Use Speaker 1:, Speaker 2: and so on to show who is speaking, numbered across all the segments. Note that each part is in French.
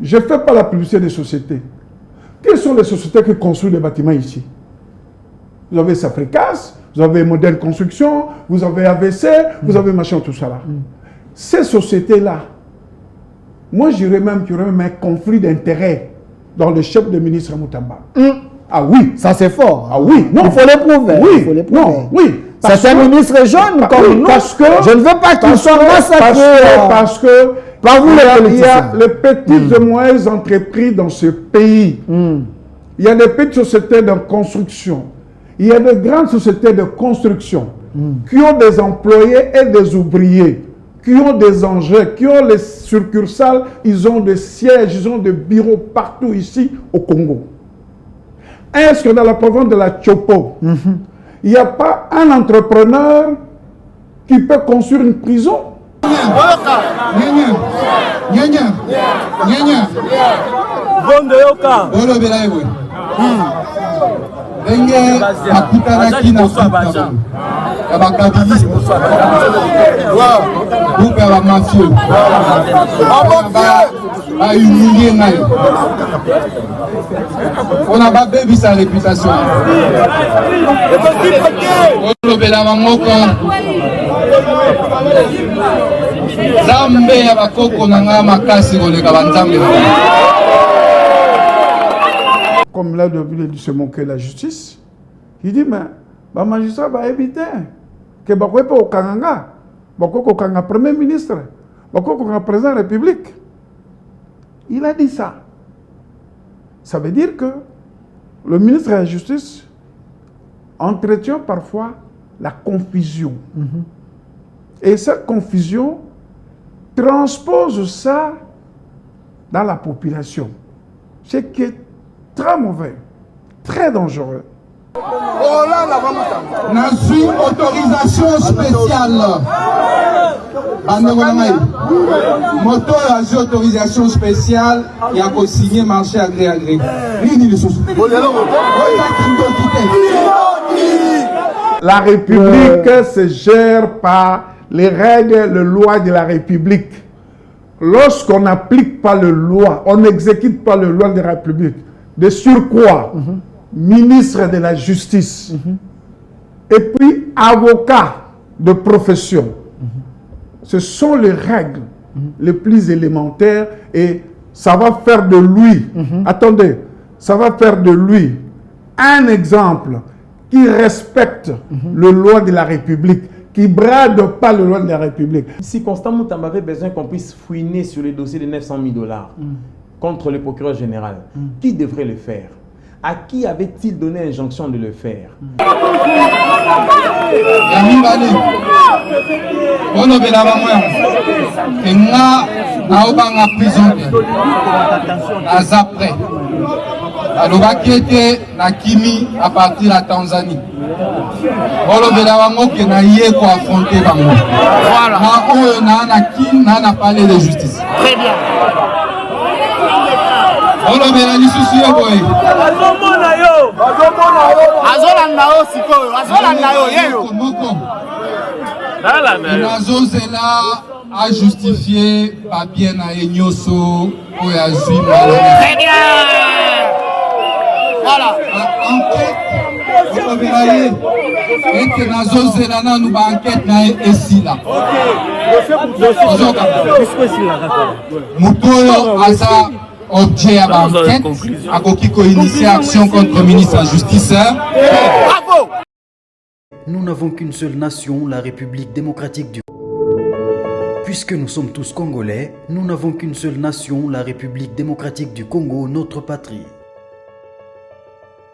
Speaker 1: Je ne fais pas la publicité des sociétés. Quelles sont les sociétés qui construisent les bâtiments ici? Vous avez Safricas, vous avez Modèle Construction, vous avez AVC, vous avez machin, tout ça là. Ces sociétés-là, moi je dirais même qu'il y aurait même un conflit d'intérêts dans le chef de ministre Moutamba. Ah oui.
Speaker 2: Ça c'est fort.
Speaker 1: Ah oui. Non.
Speaker 2: Il faut les prouver.
Speaker 1: Oui.
Speaker 2: Il faut les prouver.
Speaker 1: Non. Oui.
Speaker 2: C'est un ministre jeune comme nous.
Speaker 1: Parce que
Speaker 2: je ne veux pas qu'il soit massacré.
Speaker 1: Parce que
Speaker 2: par vous les politiciens.
Speaker 1: Il y a les petites et moyennes entreprises dans ce pays. Il y a des petites sociétés de construction. Il y a de grandes sociétés de construction qui ont des employés et des ouvriers, qui ont des engins, qui ont les succursales, ils ont des sièges, ils ont des bureaux partout ici au Congo. Est-ce que dans la province de la Chopo, il n'y a pas un entrepreneur qui peut construire une prison?
Speaker 3: On a pas baby sa réputation.
Speaker 1: Comme là, il se moquer de la justice. Il dit, mais le magistrat va éviter que Bakoye peut au Kananga, Bakoye au Kananga Premier ministre, Bakoye au Kananga Président de la République. Il a dit ça. Ça veut dire que le ministre de la Justice entretient parfois la confusion. Et cette confusion transpose ça dans la population. Ce qui est très mauvais, très dangereux.
Speaker 3: N'a su autorisation spéciale. Moto a su autorisation spéciale et a signé marché agré agré.
Speaker 1: La République se gère par les règles, les lois de la République. Lorsqu'on n'applique pas les lois, on n'exécute pas les lois de la République, de surcroît, ministre de la Justice, et puis avocat de profession, ce sont les règles les plus élémentaires et ça va faire de lui, attendez, ça va faire de lui un exemple qui respecte les lois de la République, qui ne brade pas les lois de la République.
Speaker 4: Si Constant Moutamba avait besoin qu'on puisse fouiner sur les dossiers de 900 000 $ contre le procureur général, qui devrait le faire? À qui avait-il donné l'injonction de le faire?
Speaker 3: na Kimi à partir de la Tanzanie. Voilà. On a parlé de justice.
Speaker 5: Très bien.
Speaker 3: A justifié papier na enyoso ou ya zui.
Speaker 5: Très bien. Voilà.
Speaker 3: Enquête. Et na zozela na nous ba enquête na esi là. Mutoyo asa objet à enquête. Akoki ko initier action contre le ministre de la Justice.
Speaker 5: Bravo.
Speaker 6: Nous n'avons qu'une seule nation, la République démocratique du Congo. Puisque nous sommes tous Congolais, nous n'avons qu'une seule nation, la République démocratique du Congo, notre patrie.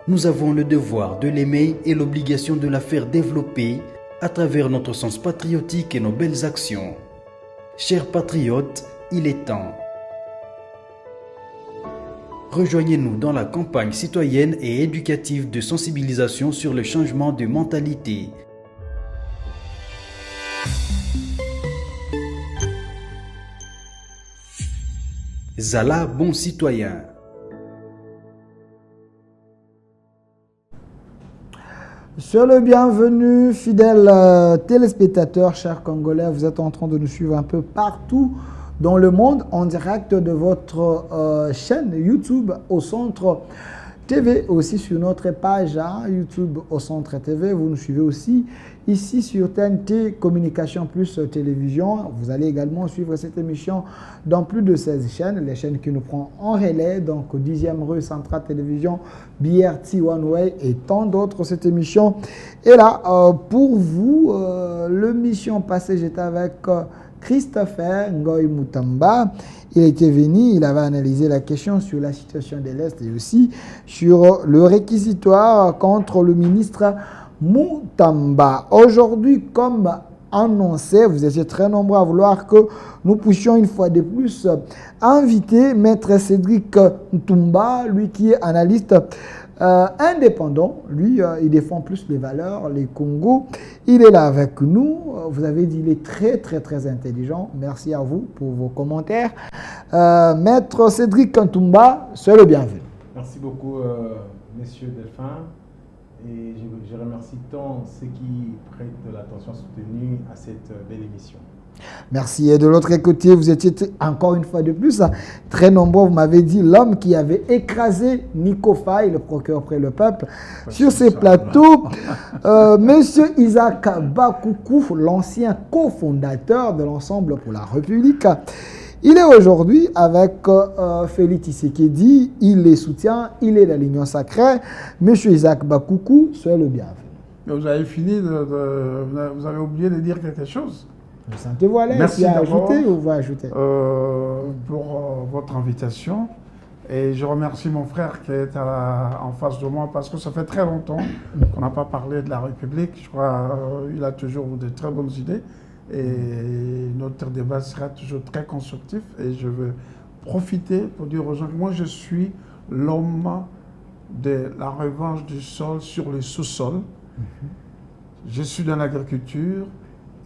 Speaker 6: Nous avons le devoir de l'aimer et l'obligation de la faire développer à travers notre sens patriotique et nos belles actions. Chers patriotes, il est temps. Rejoignez-nous dans la campagne citoyenne et éducative de sensibilisation sur le changement de mentalité. Zala, bon citoyen.
Speaker 2: Soyez le bienvenu, fidèles téléspectateurs, chers Congolais. Vous êtes en train de nous suivre un peu partout dans le monde en direct de votre chaîne YouTube au Centre TV, aussi sur notre page YouTube au Centre TV. Vous nous suivez aussi ici sur TNT Communication Plus Télévision. Vous allez également suivre cette émission dans plus de 16 chaînes, les chaînes qui nous prennent en relais, donc 10e rue Centrale Télévision, BRT One Way et tant d'autres. Cette émission est là pour vous. L'émission passée, j'étais avec Christopher Ngoy Mutamba. Il était venu, il avait analysé la question sur la situation de l'Est et aussi sur le réquisitoire contre le ministre Mutamba. Aujourd'hui, comme annoncé, vous étiez très nombreux à vouloir que nous puissions une fois de plus inviter Maître Cédric Ntumba, lui qui est analyste indépendant. Lui, il défend plus les valeurs, les Congos. Il est là avec nous. Vous avez dit, il est très, très, très intelligent. Merci à vous pour vos commentaires. Maître Cédric Ntumba, soyez le bienvenu.
Speaker 4: Merci beaucoup, Monsieur Delphin. Et je remercie tant ceux qui prêtent de l'attention soutenue à cette belle émission.
Speaker 2: Merci. Et de l'autre côté, vous étiez encore une fois de plus très nombreux. Vous m'avez dit l'homme qui avait écrasé Nico Faye, le procureur près le peuple, sur ces plateaux. Monsieur Isaac Bakoukou, l'ancien cofondateur de l'Ensemble pour la République. Il est aujourd'hui avec Félix Tshisekedi. Il les soutient. Il est de l'Union sacrée. Monsieur Isaac Bakoukou, soyez le bienvenu.
Speaker 1: Mais vous avez fini, vous avez oublié de dire quelque chose.
Speaker 2: Vous sentez-vous à l'aise?
Speaker 1: Merci
Speaker 2: ajouter ou vous ajouter
Speaker 1: pour votre invitation. Et je remercie mon frère qui est en face de moi parce que ça fait très longtemps qu'on n'a pas parlé de la République. Je crois qu'il a toujours de très bonnes idées. Et notre débat sera toujours très constructif. Et je veux profiter pour dire aux gens que moi je suis l'homme de la revanche du sol sur le sous-sol. Je suis dans l'agriculture.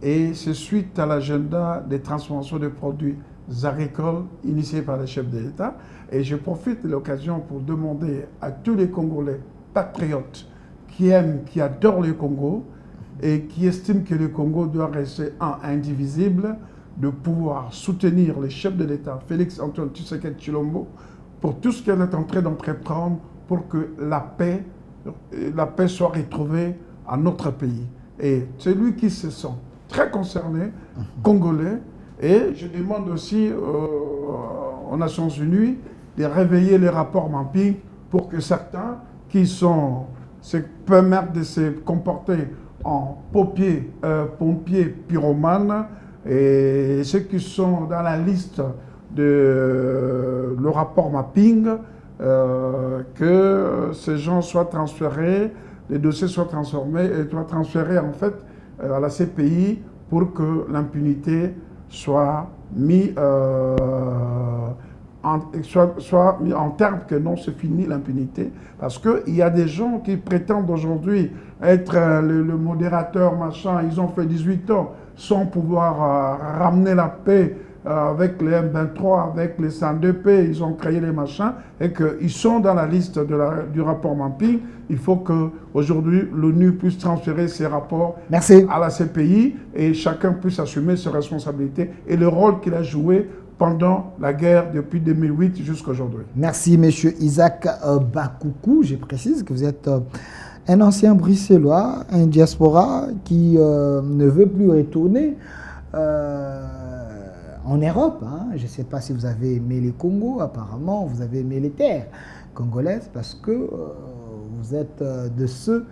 Speaker 1: Et c'est suite à l'agenda des transformations de produits agricoles initié par les chefs de l'État. Et je profite de l'occasion pour demander à tous les Congolais patriotes qui aiment, qui adorent le Congo et qui estiment que le Congo doit rester indivisible, de pouvoir soutenir les chefs de l'État, Félix Antoine Tshisekedi Tshilombo, pour tout ce qu'elle est en train d'entreprendre pour que la paix soit retrouvée à notre pays. Et c'est lui qui se sent très concerné, congolais, et je demande aussi aux Nations Unies de réveiller les rapports mapping pour que certains qui se permettent de se comporter en pompiers pyromanes et ceux qui sont dans la liste de le rapport mapping, que ces gens soient transférés, les dossiers soient transférés en fait à la CPI pour que l'impunité soit mise en terme, que non, c'est fini l'impunité. Parce qu'il y a des gens qui prétendent aujourd'hui être le modérateur, machin, ils ont fait 18 ans sans pouvoir ramener la paix avec les M23, avec les 102P, ils ont créé les machins, et qu'ils sont dans la liste du rapport mapping. Il faut qu'aujourd'hui, l'ONU puisse transférer ses rapports à la CPI et chacun puisse assumer ses responsabilités et le rôle qu'il a joué pendant la guerre depuis 2008 jusqu'à aujourd'hui.
Speaker 2: Merci, M. Isaac Bakoukou. Je précise que vous êtes un ancien bruxellois, un diaspora qui ne veut plus retourner en Europe. Je ne sais pas si vous avez aimé les Congos, apparemment vous avez aimé les terres congolaises parce que vous êtes de ceux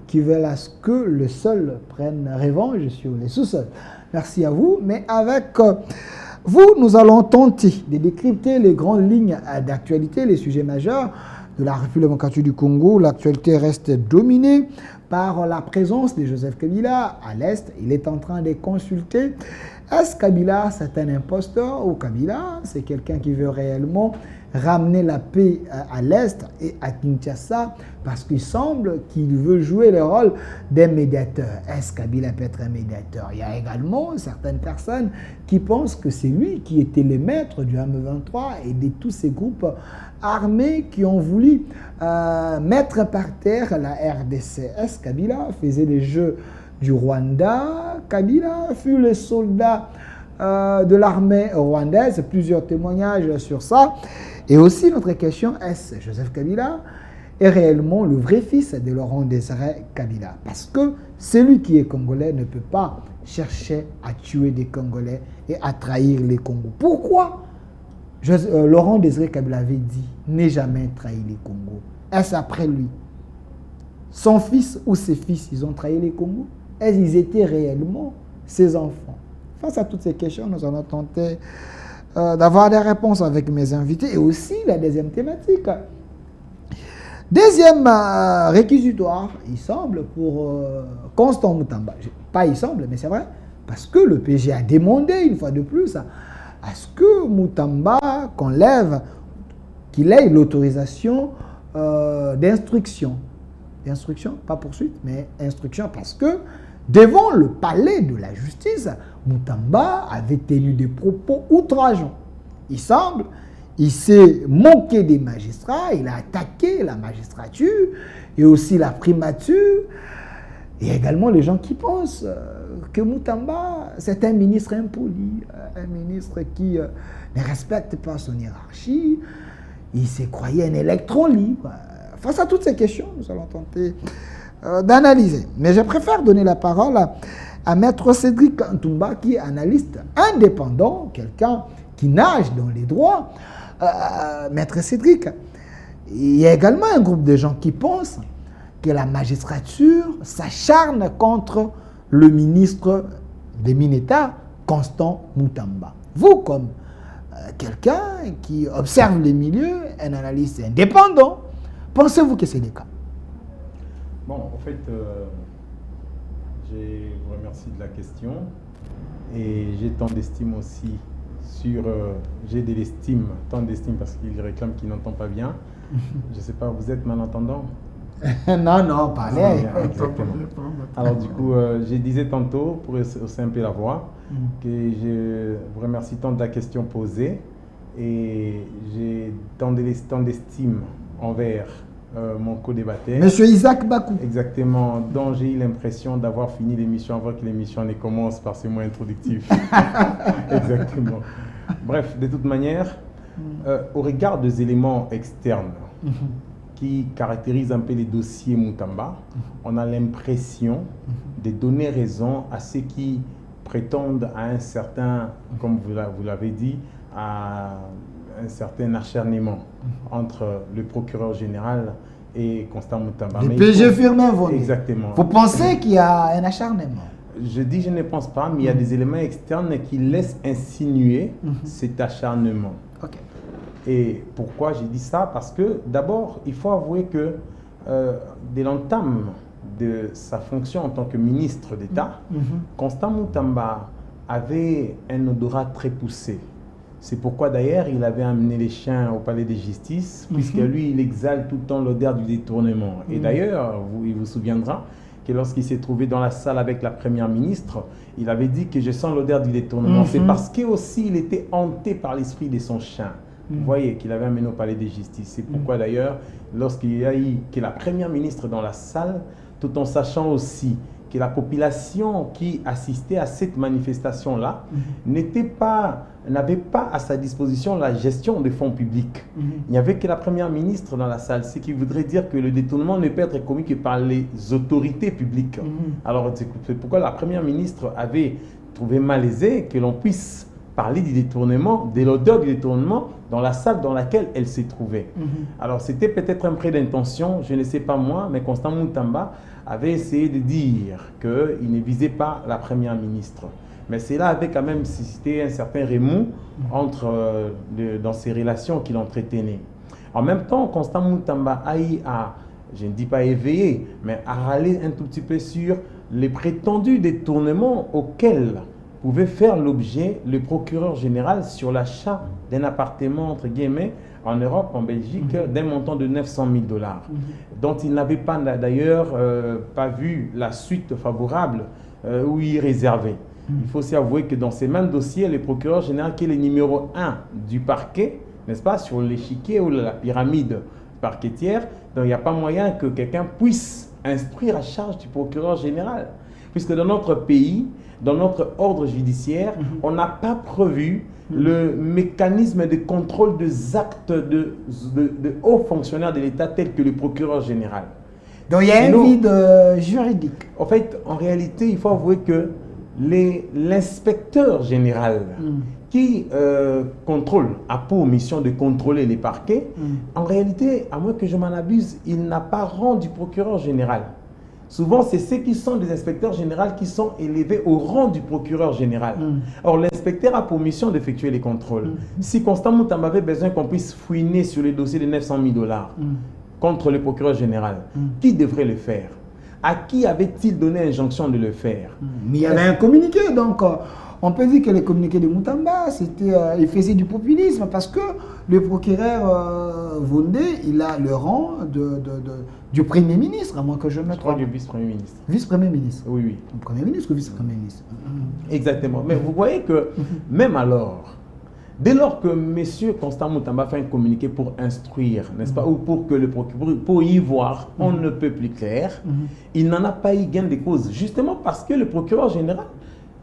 Speaker 2: qui veulent à ce que le sol prenne revanche sur les sous-sols. Merci à vous, mais avec vous, nous allons tenter de décrypter les grandes lignes d'actualité, les sujets majeurs de la République démocratique du Congo. L'actualité reste dominée par la présence de Joseph Kabila à l'Est. Il est en train de consulter. Est-ce Kabila, c'est un imposteur ou Kabila, c'est quelqu'un qui veut réellement ramener la paix à l'Est et à Kinshasa parce qu'il semble qu'il veut jouer le rôle d'un médiateur. Est-ce Kabila peut être un médiateur? Il y a également certaines personnes qui pensent que c'est lui qui était le maître du M23 et de tous ces groupes armés qui ont voulu mettre par terre la RDC. Est-ce Kabila faisait les jeux du Rwanda? Kabila fut le soldat de l'armée rwandaise. Plusieurs témoignages sur ça. Et aussi, notre question, est-ce Joseph Kabila est réellement le vrai fils de Laurent Désiré Kabila? Parce que celui qui est congolais ne peut pas chercher à tuer des Congolais et à trahir les Congos. Pourquoi Laurent Désiré Kabila avait dit « n'ai jamais trahi les Congos ». Est-ce après lui? Son fils ou ses fils, ils ont trahi les Congos? Est-ce qu'ils étaient réellement ses enfants? Face à toutes ces questions, nous allons tenter d'avoir des réponses avec mes invités. Et aussi la deuxième thématique. Deuxième réquisitoire, il semble, pour Constant Moutamba. Pas il semble, mais c'est vrai. Parce que le PG a demandé, une fois de plus, à ce que Moutamba qu'il ait l'autorisation d'instruction. D'instruction, pas poursuite, mais instruction, parce que devant le palais de la justice, Moutamba avait tenu des propos outrageants. Il semble, il s'est moqué des magistrats, il a attaqué la magistrature et aussi la primature. Il y a également les gens qui pensent que Moutamba, c'est un ministre impoli, un ministre qui ne respecte pas son hiérarchie. Il s'est croyé un électron libre. Face à toutes ces questions, nous allons tenter d'analyser. Mais je préfère donner la parole à Maître Cédric Ntumba, qui est analyste indépendant, quelqu'un qui nage dans les droits. Maître Cédric, il y a également un groupe de gens qui pensent que la magistrature s'acharne contre le ministre des Mines-États, Constant Moutamba. Vous, comme quelqu'un qui observe les milieux, un analyste indépendant, pensez-vous que c'est le cas?
Speaker 4: Bon, en fait, je vous remercie de la question et j'ai tant d'estime aussi j'ai de l'estime, tant d'estime parce qu'il réclame qu'il n'entend pas bien. Je ne sais pas, vous êtes malentendant?
Speaker 2: Non, parlez.
Speaker 4: Exactement. Alors du coup, je disais tantôt, pour hausser un peu la voix, que je vous remercie tant de la question posée et j'ai tant d'estime envers mon co-débatteur.
Speaker 2: Monsieur Isaac Bakou.
Speaker 4: Exactement, dont j'ai eu l'impression d'avoir fini l'émission avant que l'émission ne commence par ce mot introductif. Exactement. Bref, de toute manière, au regard des éléments externes qui caractérisent un peu les dossiers Moutamba, on a l'impression de donner raison à ceux qui prétendent à un certain, comme vous l'avez dit, à un certain acharnement entre le procureur général et Constant Moutamba.
Speaker 2: Le PG Firmin Vonnet.
Speaker 4: Exactement.
Speaker 2: Vous pensez qu'il y a un acharnement?
Speaker 4: Je dis je ne pense pas, mais il y a des éléments externes qui laissent insinuer cet acharnement.
Speaker 2: Ok.
Speaker 4: Et pourquoi j'ai dit ça? Parce que d'abord, il faut avouer que dès l'entame de sa fonction en tant que ministre d'État, Constant Moutamba avait un odorat très poussé. C'est pourquoi d'ailleurs il avait amené les chiens au palais de justice, puisque lui il exhale tout le temps l'odeur du détournement. Et d'ailleurs, il vous souviendra que lorsqu'il s'est trouvé dans la salle avec la première ministre, il avait dit que je sens l'odeur du détournement. C'est parce que aussi il était hanté par l'esprit de son chien. Vous voyez qu'il avait amené au palais de justice. C'est pourquoi d'ailleurs, lorsqu'il y a eu que la première ministre dans la salle, tout en sachant aussi que la population qui assistait à cette manifestation-là n'avait pas à sa disposition la gestion des fonds publics. Il n'y avait que la première ministre dans la salle, ce qui voudrait dire que le détournement ne peut être commis que par les autorités publiques. Alors c'est pourquoi la première ministre avait trouvé malaisé que l'on puisse parler du détournement, de l'odeur du détournement dans la salle dans laquelle elle s'est trouvée. Alors c'était peut-être un prêt d'intention, je ne sais pas moi, mais Constant Moutamba avait essayé de dire qu'il ne visait pas la première ministre. Mais cela avait quand même suscité un certain remous dans ces relations qu'il entretenait. En même temps, Constant Moutamba a eu à, je ne dis pas éveiller, mais à râler un tout petit peu sur les prétendus détournements auxquels pouvait faire l'objet le procureur général sur l'achat d'un appartement, entre guillemets, en Europe, en Belgique, d'un montant de 900 000 $, dont il n'avait pas d'ailleurs pas vu la suite favorable ou y réservée. Il faut aussi avouer que dans ces mêmes dossiers, le procureur général, qui est le numéro 1 du parquet, n'est-ce pas, sur l'échiquier ou la pyramide parquetière, donc il n'y a pas moyen que quelqu'un puisse instruire à charge du procureur général. Puisque dans notre pays, dans notre ordre judiciaire, on n'a pas prévu le mécanisme de contrôle des actes de hauts fonctionnaires de l'État tels que le procureur général.
Speaker 2: Donc il y a un vide juridique.
Speaker 4: En fait, en réalité, il faut avouer que l'inspecteur général qui contrôle, a pour mission de contrôler les parquets, en réalité, à moins que je m'en abuse, il n'a pas rang du procureur général. Souvent, c'est ceux qui sont des inspecteurs généraux qui sont élevés au rang du procureur général. Or, l'inspecteur a pour mission d'effectuer les contrôles. Si Constant Moutamba avait besoin qu'on puisse fouiner sur les dossiers de 900 000 $ contre le procureur général, qui devrait le faire? À qui avait-il donné injonction de le faire?
Speaker 2: Mais il y avait un communiqué, donc on peut dire que le communiqué de Moutamba, il faisait du populisme parce que le procureur Vondé, il a le rang du Premier ministre, à moins que je me trompe.
Speaker 4: Je crois du vice-premier ministre.
Speaker 2: Vice-premier ministre.
Speaker 4: Oui, oui.
Speaker 2: Premier ministre ou vice-premier ministre?
Speaker 4: Exactement. Mais vous voyez que même alors, dès lors que M. Constant Moutamba fait un communiqué pour instruire, n'est-ce pas, ou pour que le procureur, pour y voir, on ne peut plus clair, il n'en a pas eu gain de cause. Justement parce que le procureur général,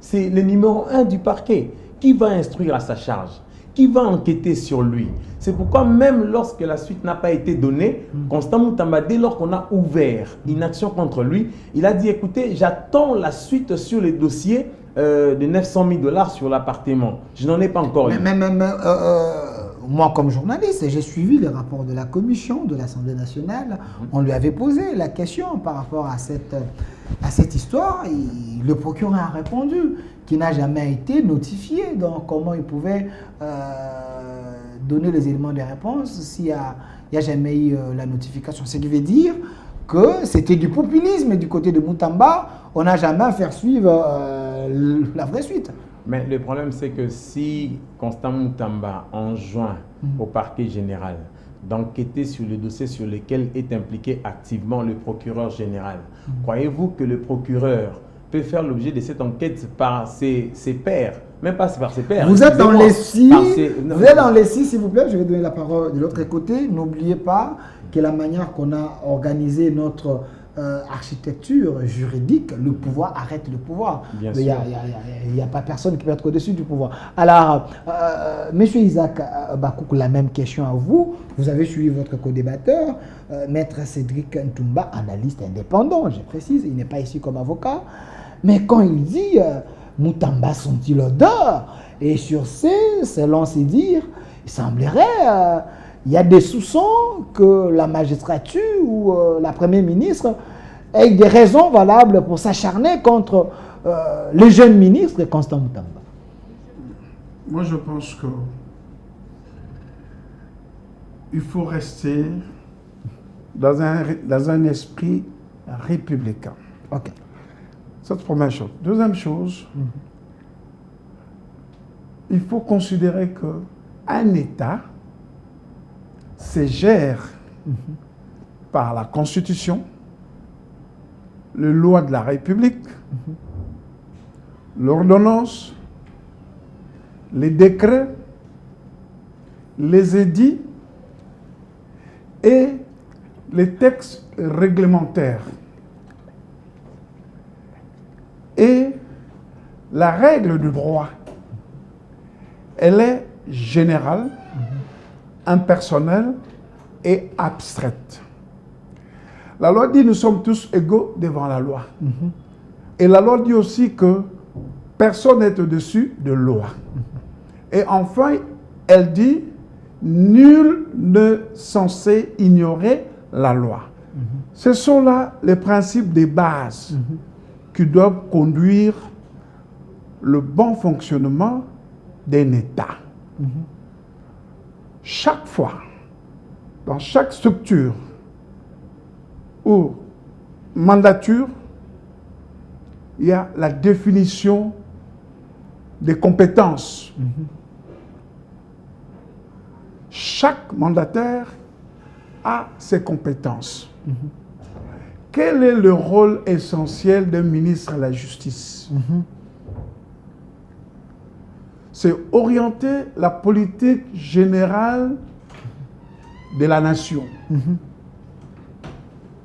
Speaker 4: c'est le numéro 1 du parquet. Qui va instruire à sa charge? Qui va enquêter sur lui? C'est pourquoi même lorsque la suite n'a pas été donnée, Constant Moutamba, dès lors qu'on a ouvert une action contre lui, il a dit, écoutez, j'attends la suite sur les dossiers de 900 000 $ sur l'appartement. Je n'en ai pas encore eu.
Speaker 2: Moi, comme journaliste, j'ai suivi les rapports de la commission de l'Assemblée nationale. On lui avait posé la question par rapport à cette histoire. Et le procureur a répondu qu'il n'a jamais été notifié. Donc, comment il pouvait donner les éléments de réponse s'il n'y a jamais eu la notification? Ce qui veut dire que c'était du populisme du côté de Moutamba. On n'a jamais fait suivre la vraie suite.
Speaker 4: Mais le problème, c'est que si Constant Moutamba enjoint au parquet général d'enquêter sur le dossier sur lequel est impliqué activement le procureur général, croyez-vous que le procureur peut faire l'objet de cette enquête par ses pairs? Même pas par ses pairs.
Speaker 2: Vous êtes dans les six, s'il vous plaît, je vais donner la parole de l'autre côté. N'oubliez pas que la manière qu'on a organisé notre architecture juridique, le pouvoir arrête le pouvoir. Il n'y a pas personne qui peut être au-dessus du pouvoir. Alors, Monsieur Isaac Bakouk, la même question à vous. Vous avez suivi votre co-débatteur, Maître Cédric Ntoumba, analyste indépendant, je précise, il n'est pas ici comme avocat. Mais quand il dit Moutamba sont-ils l'odeur? Et sur ce, selon ses dires, il semblerait... il y a des soupçons que la magistrature ou la Première ministre ait des raisons valables pour s'acharner contre le jeune ministre Constant Moutamba.
Speaker 1: Moi, je pense que il faut rester dans un esprit républicain.
Speaker 2: Ok.
Speaker 1: C'est la première chose. Deuxième chose, il faut considérer qu'un État se gère par la Constitution, les lois de la République, l'ordonnance, les décrets, les édits et les textes réglementaires. Et la règle du droit, elle est générale, impersonnelle et abstraite. La loi dit nous sommes tous égaux devant la loi. Et la loi dit aussi que personne n'est au-dessus de loi. Et enfin, elle dit nul n'est censé ignorer la loi. Ce sont là les principes de base qui doivent conduire le bon fonctionnement d'un État. Chaque fois, dans chaque structure ou mandature, il y a la définition des compétences. Chaque mandataire a ses compétences. Quel est le rôle essentiel d'un ministre de la Justice? C'est orienter la politique générale de la nation.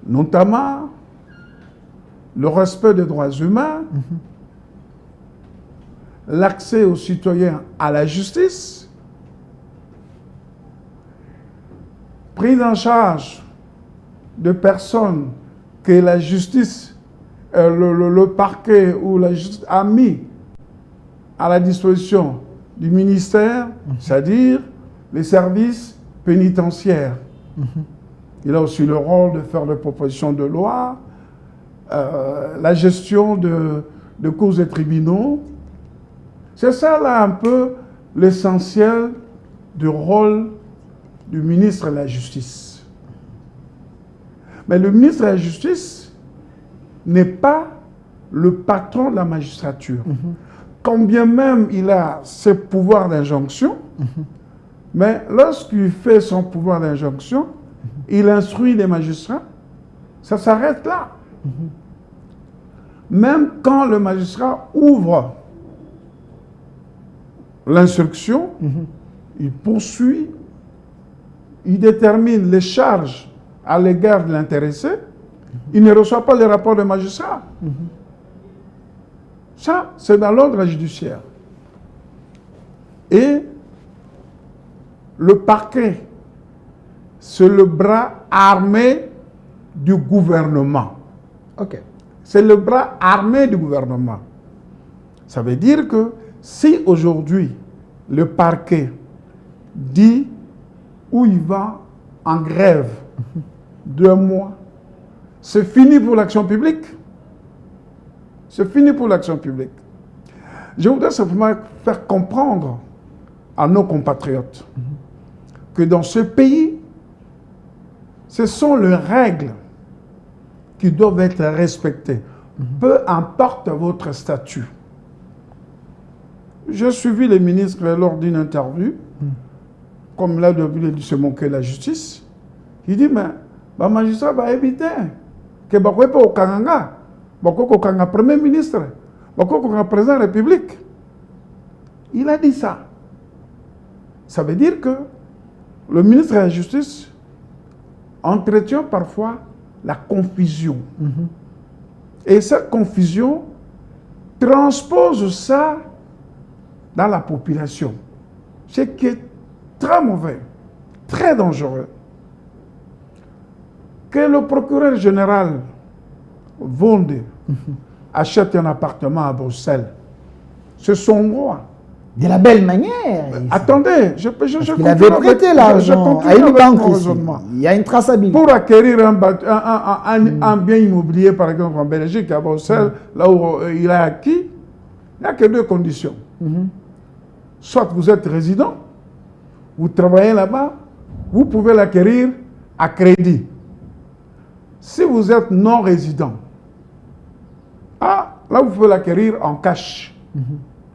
Speaker 1: Notamment le respect des droits humains, l'accès aux citoyens à la justice, prise en charge de personnes que la justice, le parquet ou la justice a mis à la disposition du ministère, c'est-à-dire les services pénitentiaires. Il a aussi le rôle de faire des propositions de loi, la gestion de cours et tribunaux. C'est ça là un peu l'essentiel du rôle du ministre de la Justice. Mais le ministre de la Justice n'est pas le patron de la magistrature. Quand bien même il a ses pouvoirs d'injonction, mais lorsqu'il fait son pouvoir d'injonction, il instruit les magistrats, ça s'arrête là. Même quand le magistrat ouvre l'instruction, il poursuit, il détermine les charges à l'égard de l'intéressé, il ne reçoit pas les rapports des magistrats. Ça, c'est dans l'ordre judiciaire. Et le parquet, c'est le bras armé du gouvernement.
Speaker 2: Ok.
Speaker 1: C'est le bras armé du gouvernement. Ça veut dire que si aujourd'hui le parquet dit où il va en grève 2 mois, c'est fini pour l'action publique. C'est fini pour l'action publique. Je voudrais simplement faire comprendre à nos compatriotes que dans ce pays, ce sont les règles qui doivent être respectées. Peu importe votre statut. J'ai suivi les ministres lors d'une interview, comme là, il se moquer de la justice. Il dit, mais le magistrat va éviter que vous pas au Kananga, au Kanga Premier ministre, au Kanga Président de la République. Il a dit ça. Ça veut dire que le ministre de la Justice entretient parfois la confusion. Et cette confusion transpose ça dans la population. Ce qui est très mauvais, très dangereux. Que le procureur général Vonde achète un appartement à Bruxelles, c'est son droit.
Speaker 2: De la belle manière.
Speaker 1: Attendez,
Speaker 2: Il avait prêté l'argent à une banque ici. Il y a une traçabilité.
Speaker 1: Pour acquérir un bien immobilier, par exemple en Belgique, à Bruxelles, là où il a acquis, il n'y a que 2 conditions. Soit vous êtes résident, vous travaillez là-bas, vous pouvez l'acquérir à crédit. Si vous êtes non résident, là vous pouvez l'acquérir en cash.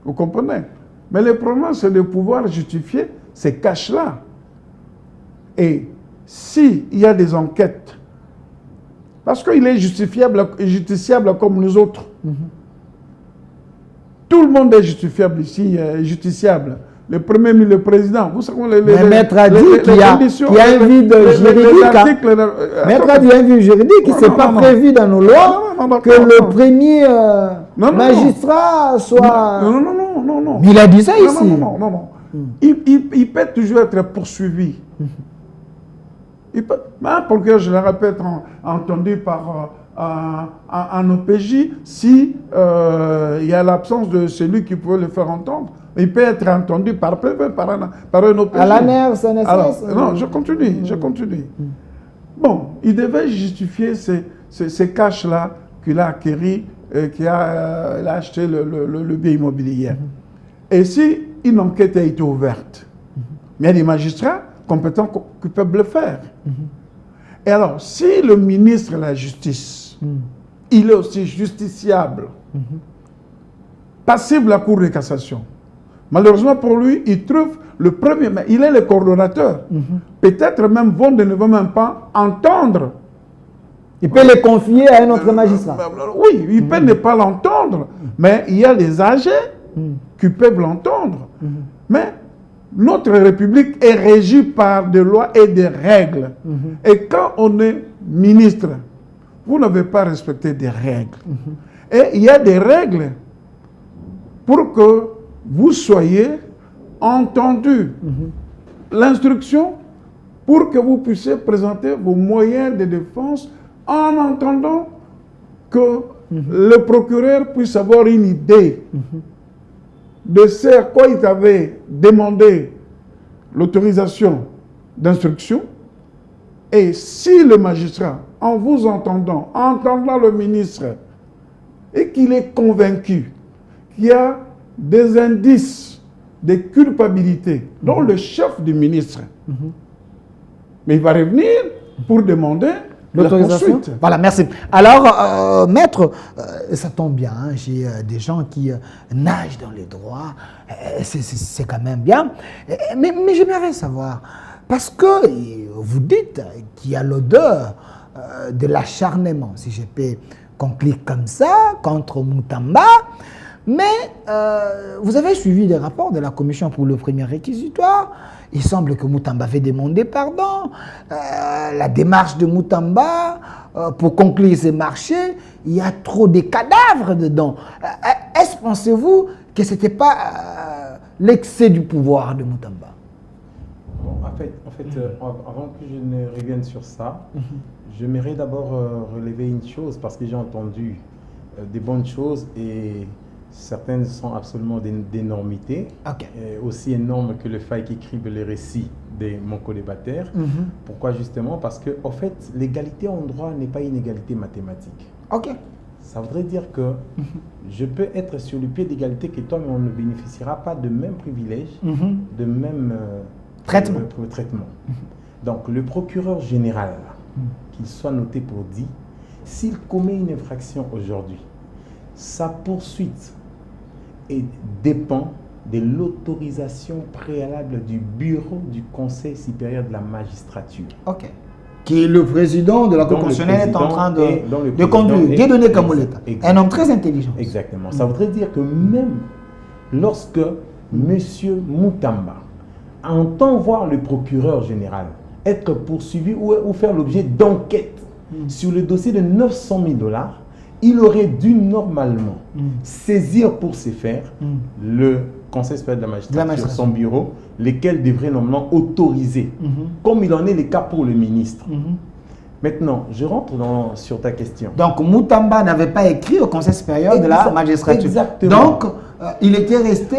Speaker 1: Vous comprenez? Mais le problème, c'est de pouvoir justifier ces cash-là. Et s'il y a des enquêtes, parce qu'il est justiciable comme nous autres. Tout le monde est justifiable ici, justiciable. Le premier ministre, le président, vous savez,
Speaker 2: Mais Maître a dit qu'il y a un vide juridique. Maître a dit un vide juridique qui ne s'est pas prévu dans nos lois que le premier magistrat soit...
Speaker 1: Non.
Speaker 2: Mais il a dit ça ici.
Speaker 1: Non. Il peut toujours être poursuivi. Un procureur général peut être entendu par un OPJ si il y a l'absence de celui qui pouvait le faire entendre. Il peut être entendu par un OPJ.
Speaker 2: À la nerf, ça nécessite.
Speaker 1: Non, je continue. Bon, il devait justifier ces cash-là qu'il a acquis, qu'il a acheté le bien immobilier. Et si une enquête a été ouverte, il y a des magistrats compétents qui peuvent le faire. Et alors, si le ministre de la Justice, il est aussi justiciable, passible à la Cour de cassation, malheureusement pour lui, il trouve le premier, mais il est le coordonnateur. Peut-être même Vonde ne veut même pas entendre.
Speaker 2: Il peut les confier à un autre magistrat.
Speaker 1: Oui, il peut ne pas l'entendre, mais il y a des âgés qui peuvent l'entendre. Mais notre République est régie par des lois et des règles. Et quand on est ministre, vous n'avez pas respecté des règles. Et il y a des règles pour que vous soyez entendu. L'instruction pour que vous puissiez présenter vos moyens de défense en entendant que le procureur puisse avoir une idée de ce à quoi il avait demandé l'autorisation d'instruction. Et si le magistrat, en vous entendant le ministre, et qu'il est convaincu qu'il y a des indices de culpabilité, dont le chef du ministre, mais il va revenir pour demander l'autorisation.
Speaker 2: Voilà, merci. Alors, maître, ça tombe bien, hein, j'ai des gens qui nagent dans les droits, c'est quand même bien. Mais j'aimerais savoir, parce que vous dites qu'il y a l'odeur de l'acharnement, si je peux conclure comme ça, contre Moutamba, mais vous avez suivi les rapports de la commission pour le premier réquisitoire. Il semble que Moutamba avait demandé pardon. La démarche de Moutamba pour conclure ces marchés, il y a trop de cadavres dedans. Est-ce, pensez-vous, que ce n'était pas l'excès du pouvoir de Moutamba?
Speaker 4: Bon, en fait, avant que je ne revienne sur ça, j'aimerais d'abord relever une chose, parce que j'ai entendu des bonnes choses et certaines sont absolument d'énormité, aussi énormes que le fait qui crible les récits de mon co-débatteur. Pourquoi justement? Parce que, en fait, l'égalité en droit n'est pas une égalité mathématique. Ça voudrait dire que je peux être sur le pied d'égalité que toi, mais on ne bénéficiera pas de même privilège, de même traitement. Donc, le procureur général, qu'il soit noté pour dit, s'il commet une infraction aujourd'hui, sa poursuite dépend de l'autorisation préalable du bureau du Conseil supérieur de la magistrature.
Speaker 2: Qui est le président de la Cour constitutionnelle est en train de conduire. Dieudonné Kamoleta, un homme très intelligent.
Speaker 4: Exactement. Ça voudrait dire que même lorsque M. Moutamba entend voir le procureur général être poursuivi ou faire l'objet d'enquête sur le dossier de 900 000 $, il aurait dû normalement saisir pour ce faire le Conseil supérieur de la magistrature, son bureau, lesquels devraient normalement autoriser, comme il en est le cas pour le ministre. Maintenant, je rentre sur ta question.
Speaker 2: Donc, Moutamba n'avait pas écrit au Conseil supérieur de la magistrature.
Speaker 4: Exactement.
Speaker 2: Donc, il était resté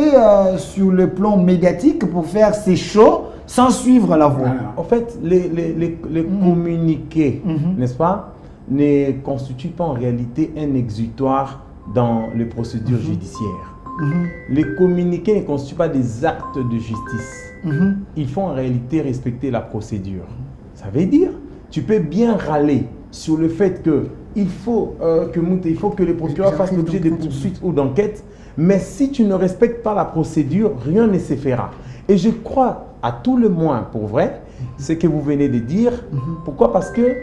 Speaker 2: sur le plan médiatique pour faire ses shows sans suivre la voie.
Speaker 4: En fait, les communiqués, n'est-ce pas, ne constituent pas en réalité un exutoire dans les procédures judiciaires. Les communiqués ne constituent pas des actes de justice. Ils font en réalité respecter la procédure. Ça veut dire, tu peux bien râler sur le fait qu'il faut que les procureurs fassent l'objet de poursuites ou d'enquêtes, mais si tu ne respectes pas la procédure, rien ne se fera. Et je crois, à tout le moins pour vrai, ce que vous venez de dire. Pourquoi? Parce que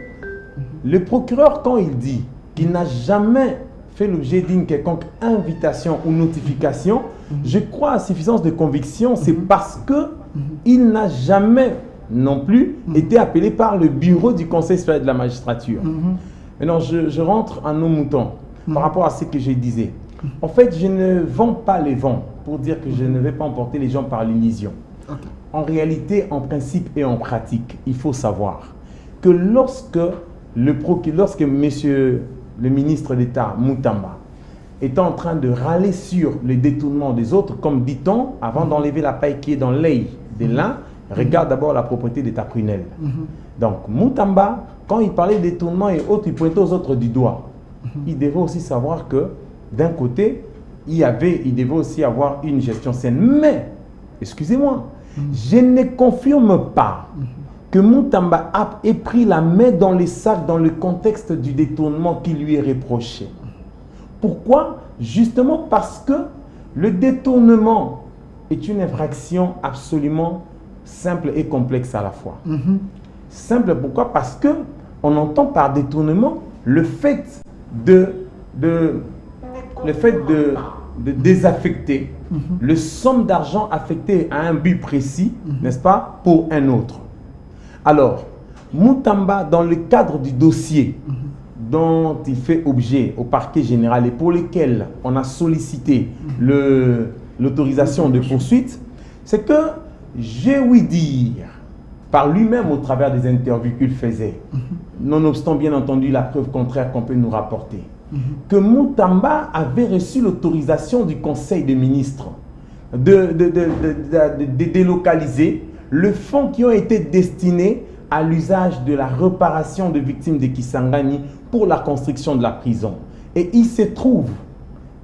Speaker 4: le procureur, quand il dit qu'il n'a jamais fait l'objet d'une quelconque invitation ou notification, je crois à suffisance de conviction, c'est parce qu'il n'a jamais non plus été appelé par le bureau du Conseil supérieur de la magistrature. Maintenant, je rentre en nos moutons par rapport à ce que je disais. En fait, je ne vends pas les vents pour dire que je ne vais pas emporter les gens par l'illusion. En réalité, en principe et en pratique, il faut savoir que lorsque monsieur le ministre d'État Moutamba est en train de râler sur le détournement des autres, comme dit-on, avant d'enlever la paille qui est dans l'œil de l'un, regarde d'abord la propreté de ta prunelle. Donc Moutamba, quand il parlait de détournement et autres, il pointait aux autres du doigt. Il devait aussi savoir que d'un côté, il devait aussi avoir une gestion saine. Mais, excusez-moi, je ne confirme pas que Moutamba ait pris la main dans les sacs dans le contexte du détournement qui lui est reproché. Pourquoi? Justement parce que le détournement est une infraction absolument simple et complexe à la fois. Simple, pourquoi? Parce que on entend par détournement le fait de désaffecter le somme d'argent affecté à un but précis, n'est-ce pas, pour un autre. Alors, Moutamba, dans le cadre du dossier dont il fait objet au parquet général et pour lequel on a sollicité l'autorisation de poursuite, c'est que j'ai ouï dire par lui-même au travers des interviews qu'il faisait, nonobstant bien entendu la preuve contraire qu'on peut nous rapporter, que Moutamba avait reçu l'autorisation du Conseil des ministres de délocaliser le fonds qui ont été destinés à l'usage de la réparation de victimes de Kisangani pour la construction de la prison. Et il se trouve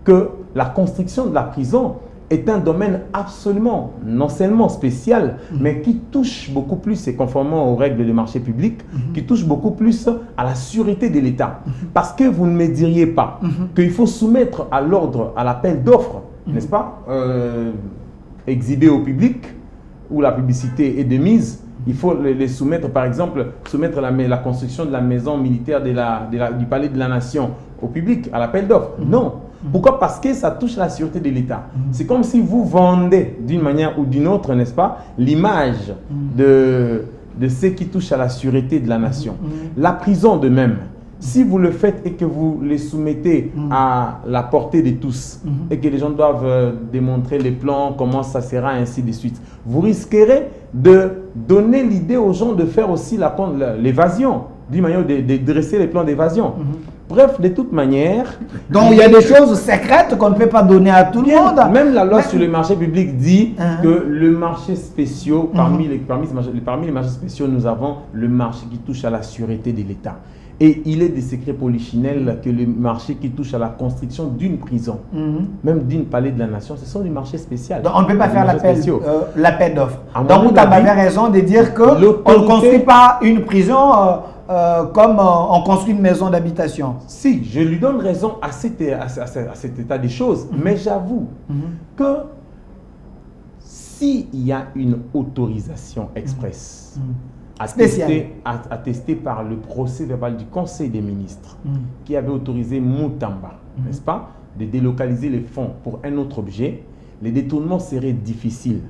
Speaker 4: que la construction de la prison est un domaine absolument, non seulement spécial, mais qui touche beaucoup plus, et conformément aux règles du marché public, qui touche beaucoup plus à la sûreté de l'État. Parce que vous ne me diriez pas qu'il faut soumettre à l'ordre, à l'appel d'offres, n'est-ce pas, exhibé au public, où la publicité est de mise. Il faut les soumettre, par exemple, soumettre la construction de la maison militaire du Palais de la Nation au public, à l'appel d'offres. Non. Pourquoi? Parce que ça touche la sûreté de l'État. C'est comme si vous vendez d'une manière ou d'une autre, n'est-ce pas, l'image de ce qui touche à la sûreté de la nation. La prison de même, si vous le faites et que vous les soumettez à la portée de tous et que les gens doivent démontrer les plans, comment ça sera, ainsi de suite, vous risquerez de donner l'idée aux gens de faire aussi l'évasion, d'une manière de dresser les plans d'évasion. Bref, de toute manière...
Speaker 2: Donc, il y a des choses secrètes qu'on ne peut pas donner à tout le monde.
Speaker 4: Même la loi sur le marché public dit que le marché spécial, parmi les marchés spéciaux, nous avons le marché qui touche à la sûreté de l'État. Et il est des secrets polichinelles que le marché qui touche à la construction d'une prison, même d'une palais de la nation, ce sont des marchés spéciaux.
Speaker 2: Donc, on ne peut pas faire l'appel d'offres. Donc, vous avez raison de dire qu'on ne construit pas une prison comme on construit une maison d'habitation.
Speaker 4: Si, je lui donne raison à cet état des choses, mais j'avoue que s'il y a une autorisation express attestée par le procès verbal du Conseil des ministres qui avait autorisé Moutamba, n'est-ce pas, de délocaliser les fonds pour un autre objet, les détournements seraient difficiles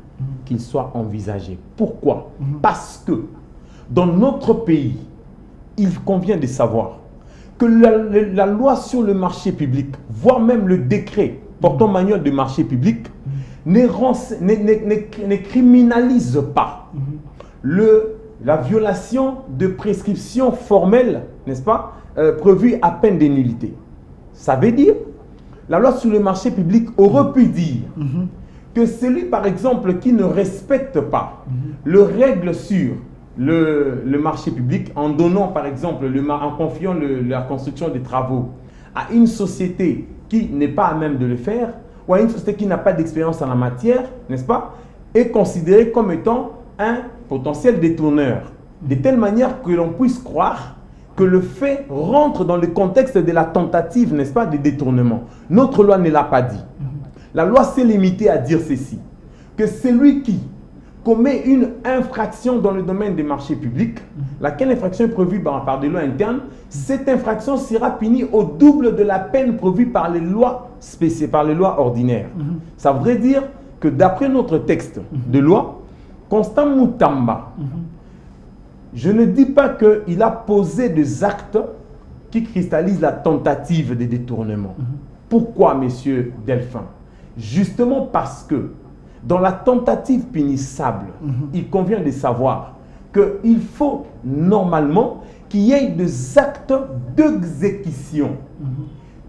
Speaker 4: qu'ils soient envisagés. Pourquoi? Parce que dans notre pays, il convient de savoir que la loi sur le marché public, voire même le décret portant manuel de marché public, ne criminalise pas la violation de prescriptions formelles, n'est-ce pas, prévues à peine de nullité. Ça veut dire, la loi sur le marché public aurait pu dire que celui, par exemple, qui ne respecte pas les règles sur le marché public, en donnant, par exemple, en confiant la construction des travaux à une société qui n'est pas à même de le faire, ou à une société qui n'a pas d'expérience en la matière, n'est-ce pas, est considéré comme étant un potentiel détourneur, de telle manière que l'on puisse croire que le fait rentre dans le contexte de la tentative, n'est-ce pas, de détournement. Notre loi ne l'a pas dit. La loi s'est limitée à dire ceci, que celui qui commet une infraction dans le domaine des marchés publics, laquelle infraction est prévue par des lois internes, cette infraction sera punie au double de la peine prévue par les lois spéciales, par les lois ordinaires. Ça voudrait dire que d'après notre texte de loi, Constant Moutamba, je ne dis pas qu'il a posé des actes qui cristallisent la tentative de détournement. Pourquoi, monsieur Delphin? Justement parce que dans la tentative punissable, il convient de savoir qu'il faut normalement qu'il y ait des actes d'exécution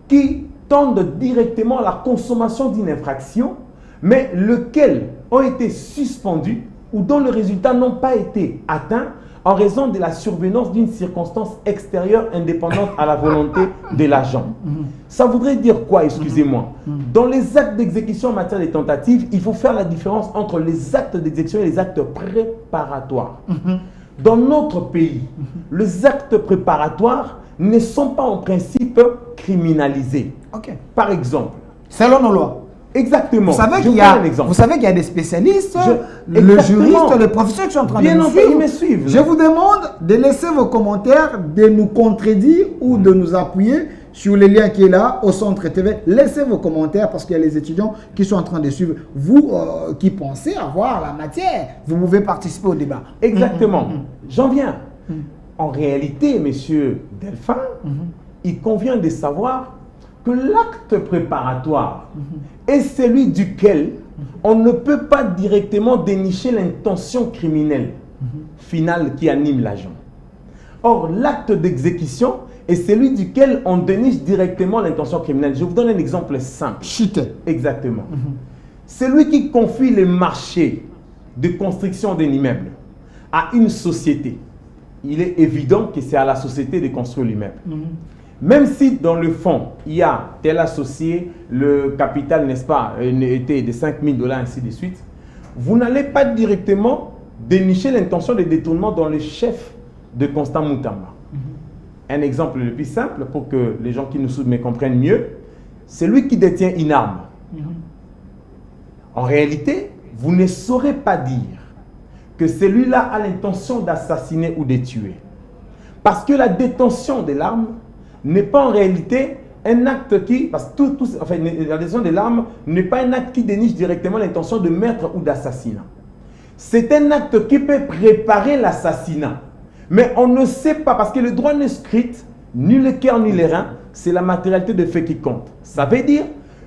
Speaker 4: qui tendent directement à la consommation d'une infraction, mais lesquels ont été suspendus ou dont les résultats n'ont pas été atteints en raison de la survenance d'une circonstance extérieure indépendante à la volonté de l'agent. Ça voudrait dire quoi, excusez-moi? Dans les actes d'exécution en matière de tentative, il faut faire la différence entre les actes d'exécution et les actes préparatoires. Dans notre pays, les actes préparatoires ne sont pas en principe criminalisés. Par exemple,
Speaker 2: selon nos lois.
Speaker 4: Exactement.
Speaker 2: Vous savez qu'il y a des spécialistes, le juriste, les professeurs qui sont en train de nous suivre. Je vous demande de laisser vos commentaires, de nous contredire ou de nous appuyer sur le lien qui est là au Centre TV. Laissez vos commentaires parce qu'il y a les étudiants qui sont en train de suivre. Vous qui pensez avoir la matière, vous pouvez participer au débat.
Speaker 4: Exactement. J'en viens. En réalité, monsieur Delphin, il convient de savoir que l'acte préparatoire est celui duquel on ne peut pas directement dénicher l'intention criminelle finale qui anime l'agent. Or, l'acte d'exécution est celui duquel on déniche directement l'intention criminelle. Je vous donne un exemple simple.
Speaker 2: Chuter.
Speaker 4: Exactement. Celui qui confie le marché de construction d'un immeuble à une société, il est évident que c'est à la société de construire l'immeuble. Même si dans le fond, il y a tel associé, le capital, n'est-ce pas, était de 5 000 $, ainsi de suite, vous n'allez pas directement dénicher l'intention de détournement dans le chef de Constant Moutamba. Un exemple le plus simple, pour que les gens qui nous me comprennent mieux, c'est lui qui détient une arme. En réalité, vous ne saurez pas dire que celui-là a l'intention d'assassiner ou de tuer. Parce que la détention de l'arme n'est pas en réalité un acte qui... Parce que enfin, la détention de l'arme n'est pas un acte qui déniche directement l'intention de meurtre ou d'assassinat. C'est un acte qui peut préparer l'assassinat. Mais on ne sait pas, parce que le droit ne scrute ni le cœur ni les reins, c'est la matérialité de fait qui compte. Ça veut dire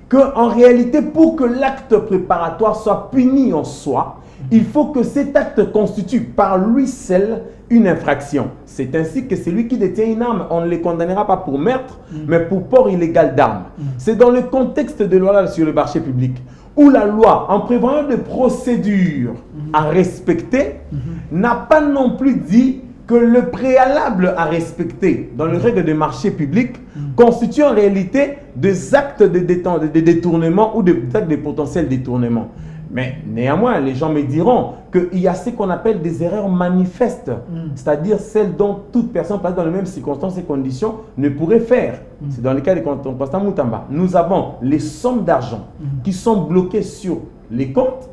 Speaker 4: qu'en réalité, pour que l'acte préparatoire soit puni en soi, il faut que cet acte constitue par lui seul une infraction. C'est ainsi que celui qui détient une arme, on ne le condamnera pas pour meurtre, mais pour port illégal d'armes. C'est dans le contexte de loi sur le marché public, où la loi, en prévoyant des procédures à respecter, n'a pas non plus dit que le préalable à respecter dans les règles de marché public constitue en réalité des actes de détournement ou des actes de potentiel détournement. Mais néanmoins, les gens me diront qu'il y a ce qu'on appelle des erreurs manifestes, c'est-à-dire celles dont toute personne placée dans les mêmes circonstances et conditions ne pourrait faire. C'est dans le cas de Constant Moutamba. Nous avons les sommes d'argent qui sont bloquées sur les comptes,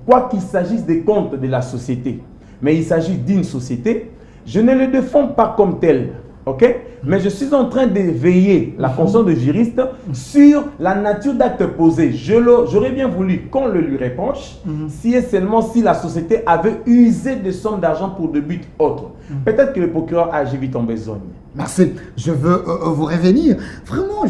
Speaker 4: quoi qu'il s'agisse des comptes de la société. Mais il s'agit d'une société. Je ne le défends pas comme tel, ok? Mais je suis en train de veiller la conscience de juriste sur la nature d'acte posé. J'aurais bien voulu qu'on le lui reproche si et seulement si la société avait usé de sommes d'argent pour des buts autres. Peut-être que le procureur a agi vite en besogne.
Speaker 2: Merci. Je veux vous revenir. Vraiment,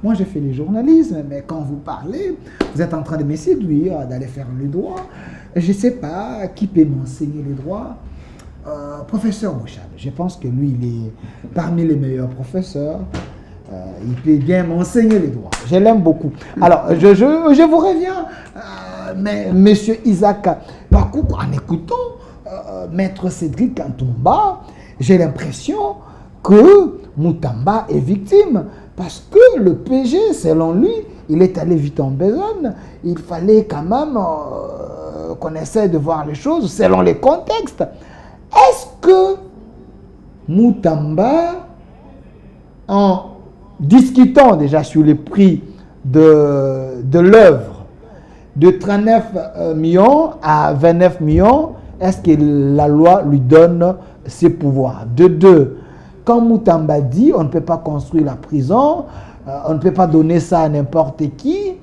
Speaker 2: moi j'ai fait le journalisme, mais quand vous parlez, vous êtes en train de me séduire, d'aller faire le droit. Je ne sais pas qui peut m'enseigner le droit. Professeur Mouchab, je pense que lui, il est parmi les meilleurs professeurs. Il peut bien m'enseigner les droits. Je l'aime beaucoup. Alors, je vous reviens, mais Monsieur Isaac Bakou, en écoutant Maître Cédric Antoumba, j'ai l'impression que Moutamba est victime. Parce que le PG, selon lui, il est allé vite en besogne. Il fallait quand même qu'on essaie de voir les choses selon les contextes. Est-ce que Moutamba, en discutant déjà sur le prix de l'œuvre de 39 millions à 29 millions, est-ce que la loi lui donne ses pouvoirs? De deux, quand Moutamba dit on ne peut pas construire la prison, on ne peut pas donner ça à n'importe qui,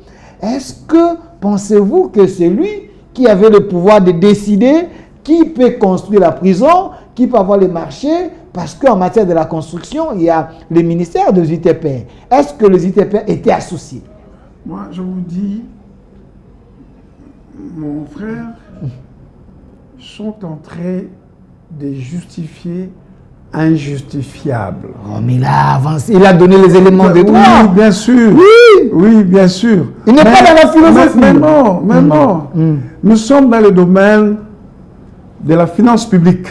Speaker 2: est-ce que pensez-vous que c'est lui qui avait le pouvoir de décider qui peut construire la prison, qui peut avoir les marchés, parce qu'en matière de la construction, il y a le ministère des ITP. Est-ce que les ITP étaient associés?
Speaker 1: Moi, je vous dis, mon frère, sont en train de justifier injustifiable.
Speaker 2: Oh, mais il a avancé, il a donné les éléments de droit.
Speaker 1: Oui, bien sûr.
Speaker 2: Oui,
Speaker 1: oui, bien sûr.
Speaker 2: Il n'est pas dans la philosophie.
Speaker 1: Mais non. Nous sommes dans le domaine de la finance publique.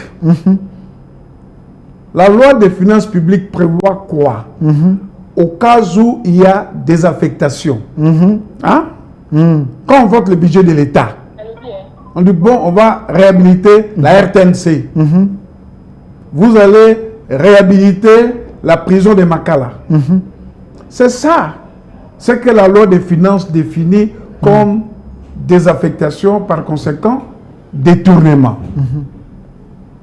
Speaker 1: La loi des finances publiques prévoit quoi? Au cas où il y a des affectations. Hein? Quand on vote le budget de l'État, on dit bon, on va réhabiliter la RTNC. Vous allez réhabiliter la prison de Makala. C'est ça. C'est que la loi des finances définit comme désaffectation, par conséquent, détournement.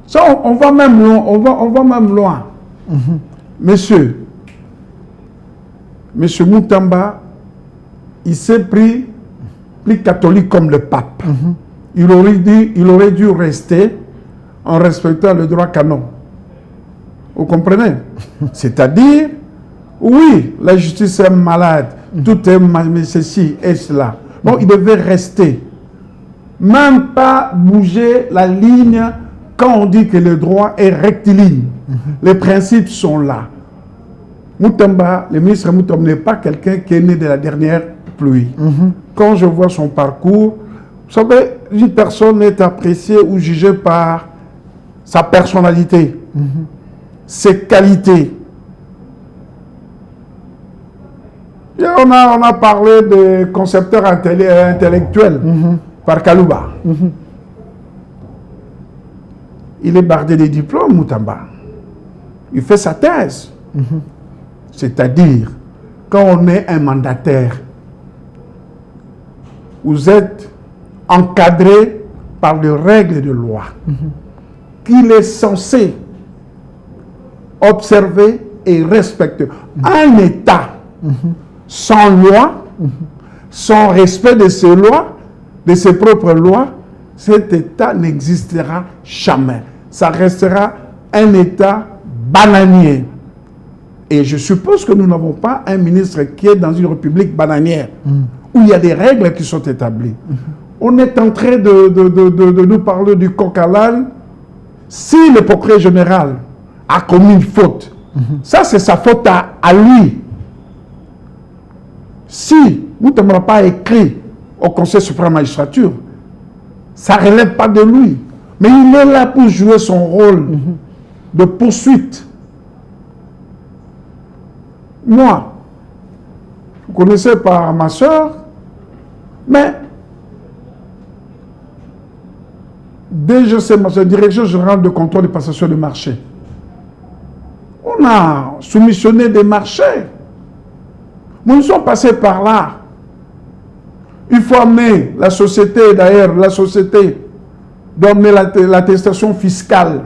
Speaker 1: Ça, on va même loin. On va même loin. Monsieur Moutamba, il s'est pris plus catholique comme le pape. Il aurait dû rester en respectant le droit canon. Vous comprenez? C'est-à-dire, oui, la justice est malade, tout est mal, mais ceci et cela. Donc, il devait rester. Même pas bouger la ligne quand on dit que le droit est rectiligne. Les principes sont là. Mutamba, le ministre Mutamba n'est pas quelqu'un qui est né de la dernière pluie. Quand je vois son parcours, vous savez, une personne est appréciée ou jugée par sa personnalité, ses qualités. Et on a parlé de concepteurs intellectuels par Kalouba. Il est bardé des diplômes, Mutamba. Il fait sa thèse. C'est-à-dire, quand on est un mandataire, vous êtes encadré par les règles de loi qu'il est censé observer et respecter. Un État sans loi, sans respect de ses lois, de ses propres lois, cet État n'existera jamais. Ça restera un État bananier. Et je suppose que nous n'avons pas un ministre qui est dans une république bananière, où il y a des règles qui sont établies. On est en train de nous parler du coq à l'âne. Si le procureur général a commis une faute, ça c'est sa faute à lui. Si nous n'avons pas écrit au Conseil suprême de la magistrature, ça ne relève pas de lui. Mais il est là pour jouer son rôle de poursuite. Moi, vous connaissez par ma soeur, mais DGC, ma direction générale de contrôle de passation de marché, on a soumissionné des marchés. Nous sommes passés par là. Il faut amener la société, d'ailleurs, la société doit amener l'attestation fiscale.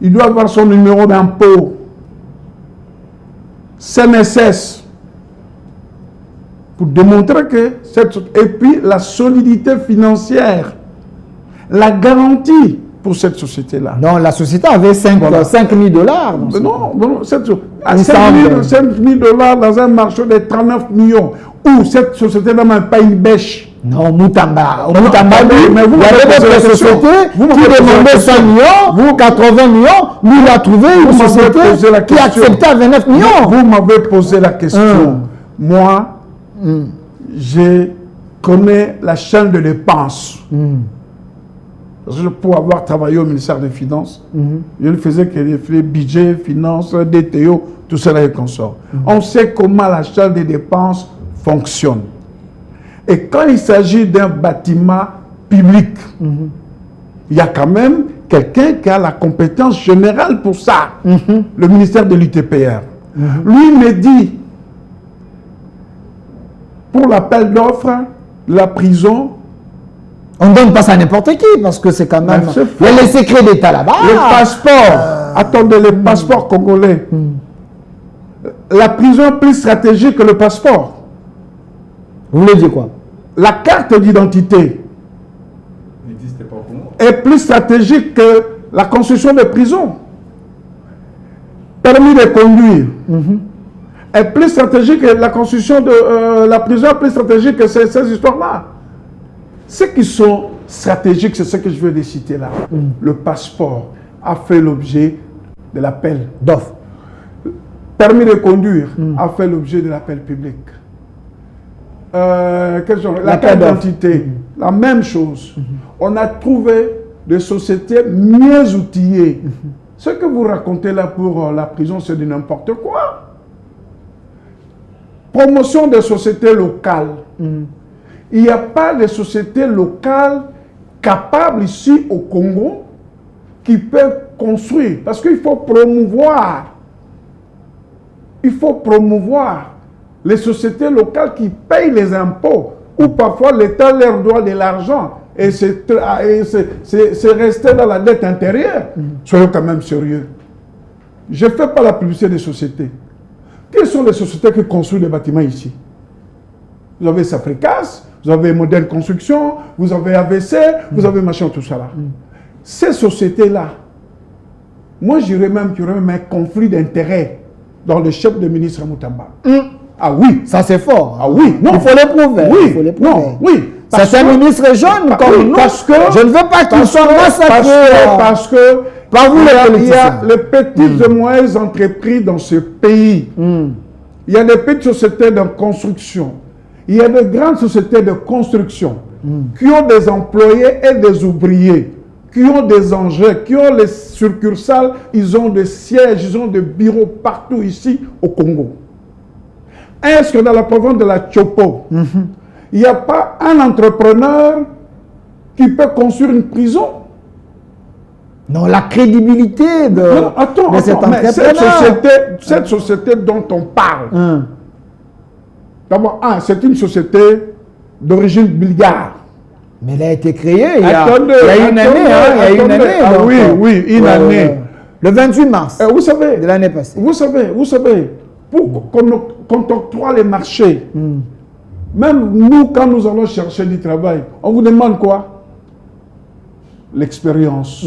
Speaker 1: Il doit avoir son numéro d'impôt. CNSS, pour démontrer que et puis la solidité financière, la garantie pour cette société-là.
Speaker 2: Non, la société avait 5 000 $.
Speaker 1: Non, 5 000 $ dans un marché de 39 millions, où cette société n'a même pas une bêche.
Speaker 2: Non, Mutamba.
Speaker 1: Mais vous
Speaker 2: il y avait d'autres sociétés qui demandaient 100 millions, 80 millions. Lui, il a trouvé une société qui acceptait 29 millions.
Speaker 1: Vous m'avez posé la question. Moi, je connais la chaîne de dépenses. Pour avoir travaillé au ministère des Finances, je ne faisais que les budgets, finances, DTO, tout cela et consort. On sait comment la chaîne des dépenses fonctionne. Et quand il s'agit d'un bâtiment public, il y a quand même quelqu'un qui a la compétence générale pour ça, le ministère de l'UTPR. Lui me dit, pour l'appel d'offres, la prison,
Speaker 2: on ne donne pas ça à n'importe qui, parce que c'est quand même... Il y a les secrets d'État là-bas.
Speaker 1: Le passeport, attendez, le passeport congolais. La prison est plus stratégique que le passeport.
Speaker 2: Vous voulez dire quoi?
Speaker 1: La carte d'identité est plus stratégique que la construction des prisons. Permis de conduire est plus stratégique que la construction de la prison, est plus stratégique que ces histoires-là. Ceux qui sont stratégiques, c'est ce que je veux les citer là. Le passeport a fait l'objet de l'appel d'offres. Permis de conduire a fait l'objet de l'appel public. La carte d'identité, la même chose. On a trouvé des sociétés mieux outillées. Ce que vous racontez là pour la prison, c'est de n'importe quoi. Promotion des sociétés locales. Il n'y a pas de sociétés locales capables ici au Congo qui peuvent construire. Parce qu'il faut promouvoir. Il faut promouvoir les sociétés locales qui payent les impôts. Ou parfois l'État leur doit de l'argent. Et c'est resté dans la dette intérieure. Soyons quand même sérieux. Je ne fais pas la publicité des sociétés. Quelles sont les sociétés qui construisent les bâtiments ici? Vous avez Safricas, vous avez Modèle Construction, vous avez AVC, vous avez machin, tout ça là. Ces sociétés-là, moi j'irais même qu'il y aurait même un conflit d'intérêts dans le chef de ministre Mutamba. Ah oui.
Speaker 2: Ça, c'est fort.
Speaker 1: Ah oui. Non.
Speaker 2: Il faut l'éprouver.
Speaker 1: Oui.
Speaker 2: Il faut l'éprouver.
Speaker 1: Non. Oui.
Speaker 2: Certains ministres jeunes comme nous,
Speaker 1: parce que,
Speaker 2: je ne veux pas qu'ils soient massacrés.
Speaker 1: Parce que
Speaker 2: par vous,
Speaker 1: il y a les petites et moyennes entreprises dans ce pays. Il y a des petites sociétés de construction. Il y a de grandes sociétés de construction qui ont des employés et des ouvriers, qui ont des engins, qui ont les succursales, ils ont des sièges, ils ont des bureaux partout ici au Congo. Est-ce que dans la province de la Chopo, il n'y a pas un entrepreneur qui peut construire une prison?
Speaker 2: Non, la crédibilité de, cet entrepreneur.
Speaker 1: Cette société dont on parle, d'abord, c'est une société d'origine bulgare.
Speaker 2: Mais elle a été créée il y a une année.
Speaker 1: Oui, une année.
Speaker 2: Le 28 mars
Speaker 1: vous savez,
Speaker 2: de l'année passée.
Speaker 1: Vous savez, pour qu'on octroie les marchés, même nous, quand nous allons chercher du travail, on vous demande quoi? L'expérience.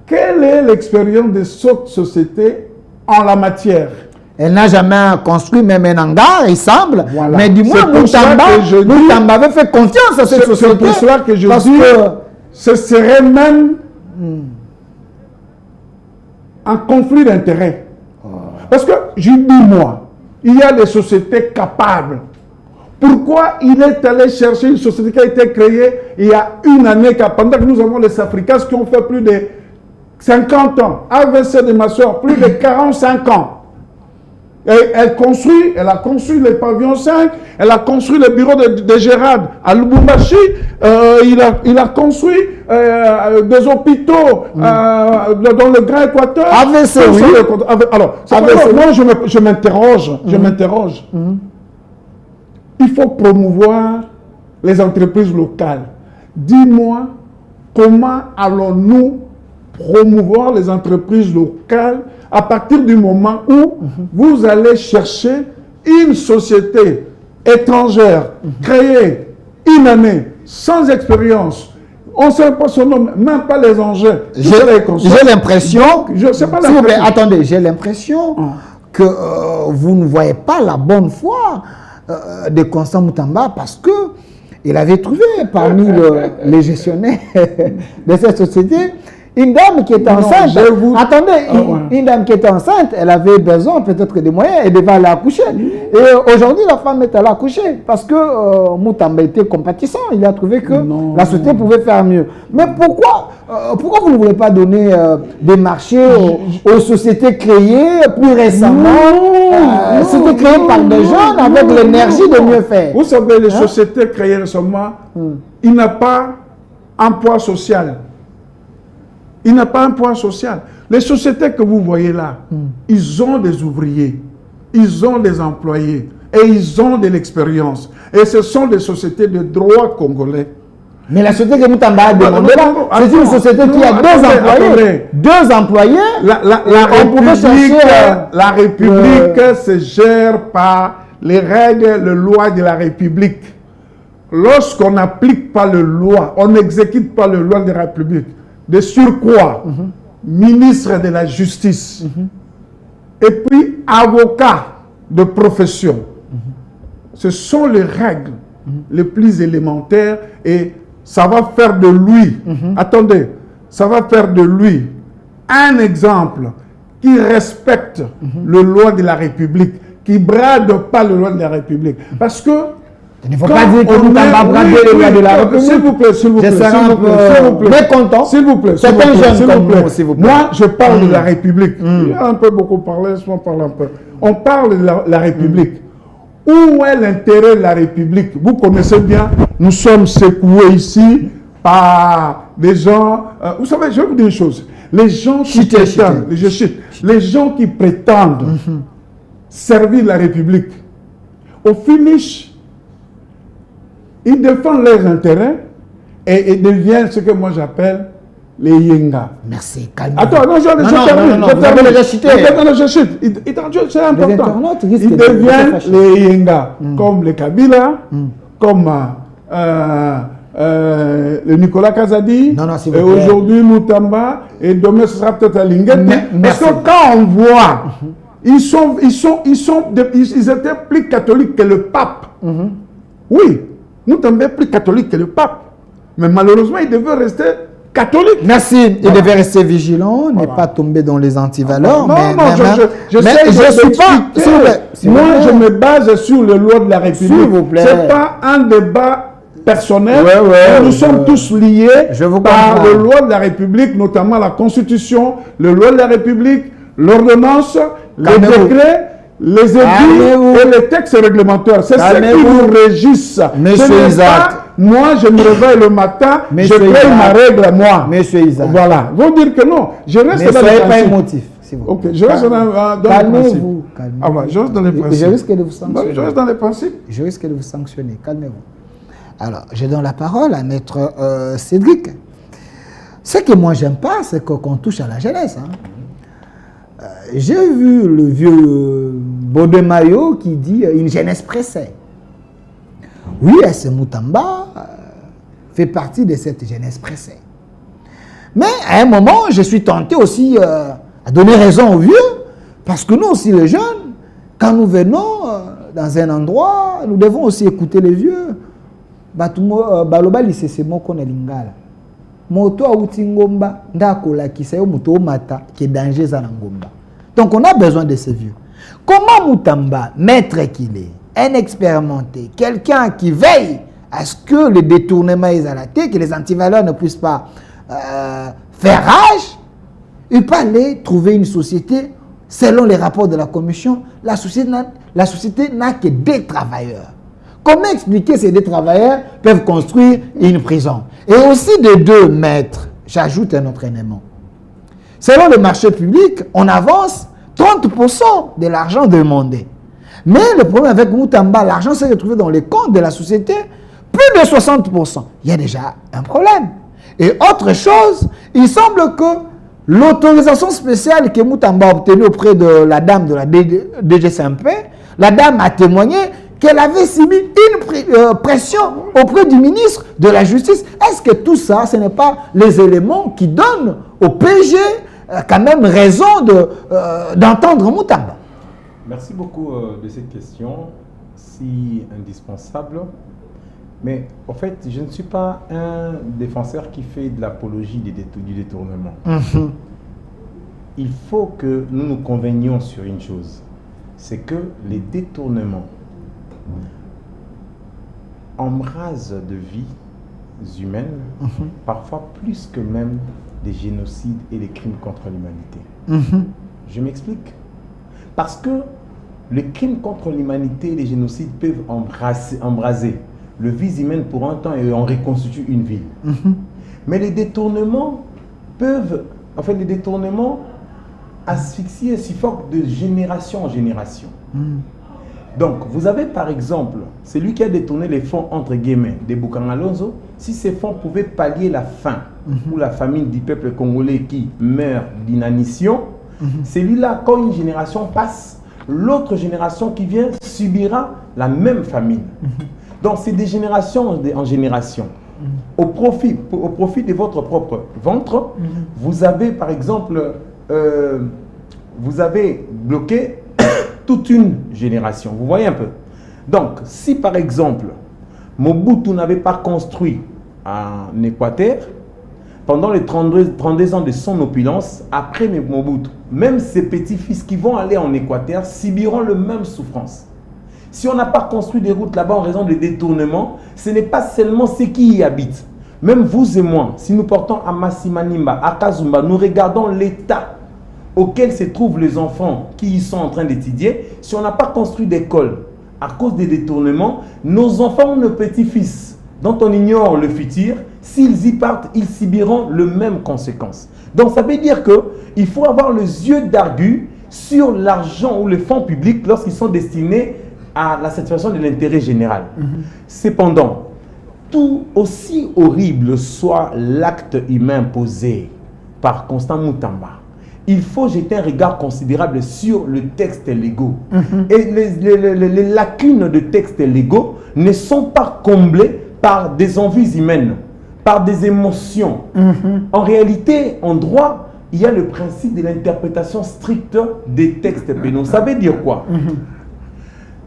Speaker 1: Quelle est l'expérience de cette société en la matière?
Speaker 2: Elle n'a jamais construit même un hangar, il semble. Voilà. Mais du moins, Moutamba avait fait confiance à cette société.
Speaker 1: C'est pour cela que je dis que ce serait même un conflit d'intérêts. Parce que, je dis moi, il y a des sociétés capables. Pourquoi il est allé chercher une société qui a été créée il y a une année, pendant que nous avons les Africains qui ont fait plus de 50 ans, AVC de ma soeur, plus de 45 ans. Et elle a construit les pavillons 5, elle a construit le bureau de Gérard à Lubumbashi, il a construit des hôpitaux dans le Grand Équateur.
Speaker 2: AVC, oui.
Speaker 1: Alors, moi je m'interroge. Il faut promouvoir les entreprises locales. Dis-moi, comment allons-nous promouvoir les entreprises locales à partir du moment où vous allez chercher une société étrangère créée une année sans expérience? On ne sait pas son nom, même pas les engins.
Speaker 2: J'ai l'impression, attendez, j'ai l'impression que vous ne voyez pas la bonne foi de Constant Moutamba parce que il avait trouvé parmi les gestionnaires de cette société une dame qui était enceinte. Une dame qui était enceinte, elle avait besoin peut-être des moyens, elle devait aller accoucher. Et aujourd'hui, la femme est allée accoucher parce que Moutamba était compatissant. Il a trouvé que la société pouvait faire mieux. Mais pourquoi vous ne voulez pas donner des marchés aux sociétés créées plus récemment? C'était créé par des jeunes avec l'énergie de mieux faire.
Speaker 1: Vous savez, les sociétés créées récemment, il n'a pas un poids social. Il n'a pas un poids social. Les sociétés que vous voyez là, ils ont des ouvriers, ils ont des employés et ils ont de l'expérience. Et ce sont des sociétés de droit congolais.
Speaker 2: Mais la société que Moutamba a demandé là, c'est une société qui a deux employés.
Speaker 1: La République se gère par les règles, les lois de la République. Lorsqu'on n'applique pas les lois, on n'exécute pas les lois de la République, de surcroît, ministre de la Justice, et puis avocat de profession. Ce sont les règles les plus élémentaires et ça va faire de lui, attendez, ça va faire de lui un exemple qui respecte les lois de la République, qui ne brade pas les lois de la République. Parce que
Speaker 2: il ne faut pas dire que nous avons bradé les lois de la République.
Speaker 1: S'il vous plaît, s'il vous plaît.
Speaker 2: Je serai un peu mécontent.
Speaker 1: S'il vous plaît.
Speaker 2: C'est un jeune comme nous, s'il vous plaît.
Speaker 1: Moi, je parle de la République. Il y a un peu beaucoup parlé, laisse-moi parler un peu. On parle de la République. Où est l'intérêt de la République? Vous connaissez bien, nous sommes secoués ici par des gens... vous savez, je vais vous dire une chose. Les gens qui prétendent, les gens qui prétendent servir la République, au finish, ils défendent leurs intérêts et deviennent ce que moi j'appelle les Yenga.
Speaker 2: Merci, calme-vous.
Speaker 1: Attends, non, je termine.
Speaker 2: Vous avez déjà cité.
Speaker 1: Je cite. C'est important. Ils deviennent les Yenga, comme les Kabila, comme le Nicolas Kazadi, et aujourd'hui Moutamba, et demain ce sera peut-être Linguette. Parce que quand on voit, ils étaient plus catholiques que le pape. Oui, Moutamba est plus catholique que le pape. Mais malheureusement, il devait rester catholique.
Speaker 2: Merci. Il devait rester vigilant, ne pas tomber dans les antivaleurs.
Speaker 1: Non, je
Speaker 2: suis pas.
Speaker 1: Moi, je me base sur les lois de la République.
Speaker 2: S'il vous plaît.
Speaker 1: Ce n'est pas un débat personnel. Nous sommes tous liés par les lois de la République, notamment la Constitution, les lois de la République, l'ordonnance, les décrets, les édits et les textes réglementaires. C'est ce qui nous régissent.
Speaker 2: Monsieur Isaac.
Speaker 1: Moi, je me réveille le matin, je paye ma règle, moi.
Speaker 2: Monsieur Isaac.
Speaker 1: Voilà. Vous dire que non. Je reste dans les principes.
Speaker 2: Pas émotif.
Speaker 1: Ok, je reste dans les principes.
Speaker 2: Calmez-vous.
Speaker 1: Ah ouais, je reste dans les principes.
Speaker 2: Je risque de vous sanctionner.
Speaker 1: Je reste dans les principes.
Speaker 2: Je risque de vous sanctionner. Calmez-vous. Alors, je donne la parole à maître Cédric. Ce que moi, j'aime pas, c'est qu'on touche à la jeunesse. J'ai vu le vieux Baudemaillot qui dit une jeunesse pressée. Oui, S. Moutamba fait partie de cette jeunesse pressée. Mais à un moment, je suis tenté aussi à donner raison aux vieux, parce que nous aussi, les jeunes, quand nous venons dans un endroit, nous devons aussi écouter les vieux. Baloba lisese moko na lingala. Moto auti ngomba ndakola kisayo moto mata qui danger za na ngomba. Donc on a besoin de ces vieux. Comment Moutamba, maître qu'il est, un expérimenté, quelqu'un qui veille à ce que le détournement est à la tête, que les antivaleurs ne puissent pas faire rage, il peut aller trouver une société, selon les rapports de la commission, la société n'a que des travailleurs. Comment expliquer que ces deux travailleurs peuvent construire une prison? Et aussi de 2 mètres, j'ajoute un autre élément. Selon le marché public, on avance 30% de l'argent demandé. Mais le problème avec Moutamba, l'argent s'est retrouvé dans les comptes de la société, plus de 60%. Il y a déjà un problème. Et autre chose, il semble que l'autorisation spéciale que Moutamba a obtenue auprès de la dame de la DGCMP, la dame a témoigné qu'elle avait subi une pression auprès du ministre de la Justice. Est-ce que tout ça, ce n'est pas les éléments qui donnent au PG quand même raison d'entendre Moutamba?
Speaker 4: Merci beaucoup de cette question si indispensable. Mais en fait, je ne suis pas un défenseur qui fait de l'apologie du détournement. Il faut que nous nous convenions sur une chose. C'est que les détournements embrasent de vies humaines, parfois plus que même des génocides et des crimes contre l'humanité. Je m'explique. Parce que les crimes contre l'humanité et les génocides peuvent embraser le vie humaine pour un temps et on reconstitue une ville. Mais les détournements peuvent, les détournements asphyxier et suffoquent de génération en génération. Donc, vous avez par exemple, celui qui a détourné les fonds entre guillemets de Bukangalonzo, si ces fonds pouvaient pallier la faim ou la famine du peuple congolais qui meurt d'inanition, celui-là, quand une génération passe, l'autre génération qui vient subira la même famine. Donc, c'est des générations en génération. Au profit de votre propre ventre, vous avez par exemple, vous avez bloqué toute une génération. Vous voyez un peu. Donc, si par exemple, Mobutu n'avait pas construit en Équateur, pendant les 32 ans de son opulence, après Mobutu, même ses petits-fils qui vont aller en Équateur subiront le même souffrance. Si on n'a pas construit des routes là-bas en raison des détournements, ce n'est pas seulement ceux qui y habitent. Même vous et moi, si nous portons à Massimanimba, à Kazumba, nous regardons l'état auquel se trouvent les enfants qui y sont en train d'étudier. Si on n'a pas construit d'école à cause des détournements, nos enfants ou nos petits-fils, dont on ignore le futur, s'ils y partent, ils subiront les mêmes conséquences. Donc ça veut dire qu'il faut avoir les yeux d'argus sur l'argent ou les fonds publics lorsqu'ils sont destinés à la satisfaction de l'intérêt général. Cependant, tout aussi horrible soit l'acte humain posé par Constant Moutamba, il faut jeter un regard considérable sur le texte légaux. Et les lacunes de textes légaux ne sont pas comblées par des envies humaines, par des émotions. En réalité, en droit, il y a le principe de l'interprétation stricte des textes pénaux. Ça veut dire quoi?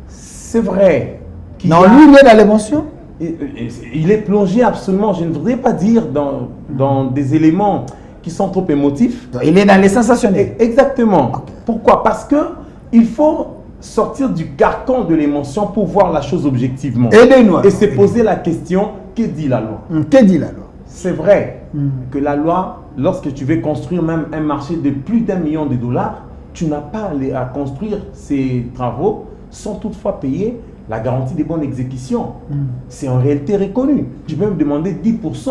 Speaker 4: C'est vrai.
Speaker 2: Non, lui, il est dans l'émotion.
Speaker 4: Il est plongé absolument, je ne voudrais pas dire dans des éléments qui sont trop émotifs.
Speaker 2: Il est dans les sensationnels.
Speaker 4: Exactement. Pourquoi? Parce que il faut sortir du carcan de l'émotion pour voir la chose objectivement. Et se poser la question, que dit la loi?
Speaker 2: Que dit la loi?
Speaker 4: C'est vrai que la loi, lorsque tu veux construire même un marché de plus d'1 million de dollars, tu n'as pas à construire ces travaux sans toutefois payer la garantie de bonne exécution. C'est en réalité reconnu. Tu peux me demander 10%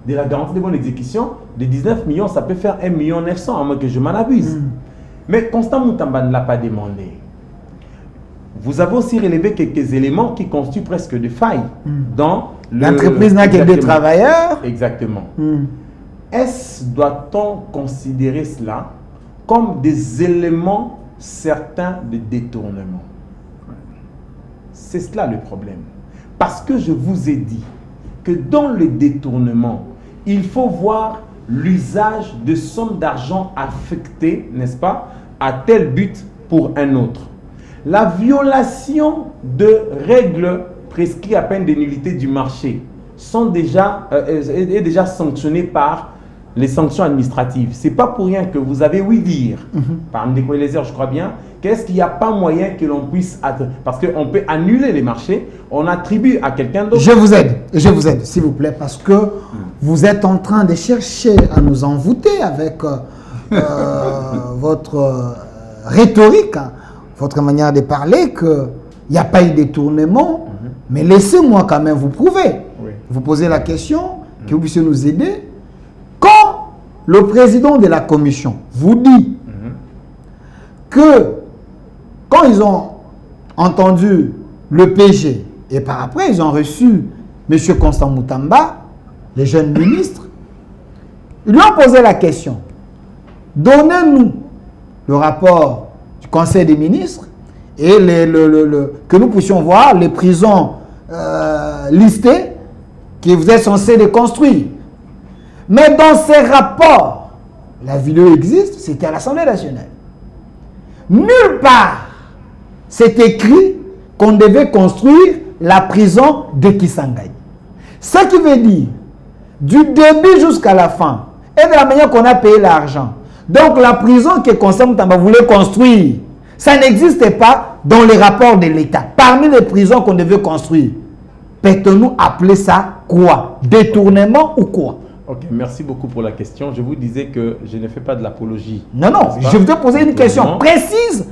Speaker 4: de la garantie de bonne exécution. De 19 millions, ça peut faire 1,9 million, à moins que je m'en abuse. Mais Constant Moutamba ne l'a pas demandé. Vous avez aussi relevé quelques éléments qui constituent presque des failles dans
Speaker 2: l'entreprise n'a que 2 travailleurs.
Speaker 4: Exactement. Doit-on considérer cela comme des éléments certains de détournement? C'est cela le problème. Parce que je vous ai dit que dans le détournement, il faut voir l'usage de sommes d'argent affectées, n'est-ce pas, à tel but pour un autre. La violation de règles prescrites à peine de nullité du marché est déjà sanctionnée par les sanctions administratives. Ce n'est pas pour rien que vous avez ouï dire, par Ndeko Eliezer, je crois bien, qu'est-ce qu'il n'y a pas moyen que l'on puisse... Parce qu'on peut annuler les marchés, on attribue à quelqu'un d'autre...
Speaker 2: Je vous aide, s'il vous plaît, parce que vous êtes en train de chercher à nous envoûter avec votre rhétorique, votre manière de parler, qu'il n'y a pas eu de détournement, mais laissez-moi quand même vous prouver. Vous posez la question, que vous puissiez nous aider. Quand le président de la commission vous dit que quand ils ont entendu le PG et par après ils ont reçu M. Constant Moutamba, les jeunes ministres, ils lui ont posé la question. Donnez-nous le rapport du Conseil des ministres et que nous puissions voir les prisons listées que vous êtes censés de construire. Mais dans ces rapports, la vidéo existe, c'était à l'Assemblée nationale. Nulle part, c'est écrit qu'on devait construire la prison de Kisangani. Ce qui veut dire, du début jusqu'à la fin, et de la manière qu'on a payé l'argent. Donc la prison que Constant Moutamba voulait construire, ça n'existait pas dans les rapports de l'État. Parmi les prisons qu'on devait construire, peut-on appeler ça quoi? Détournement ou quoi?
Speaker 4: Ok, merci beaucoup pour la question. Je vous disais que je ne fais pas de l'apologie.
Speaker 2: Non, je vous ai posé une question précise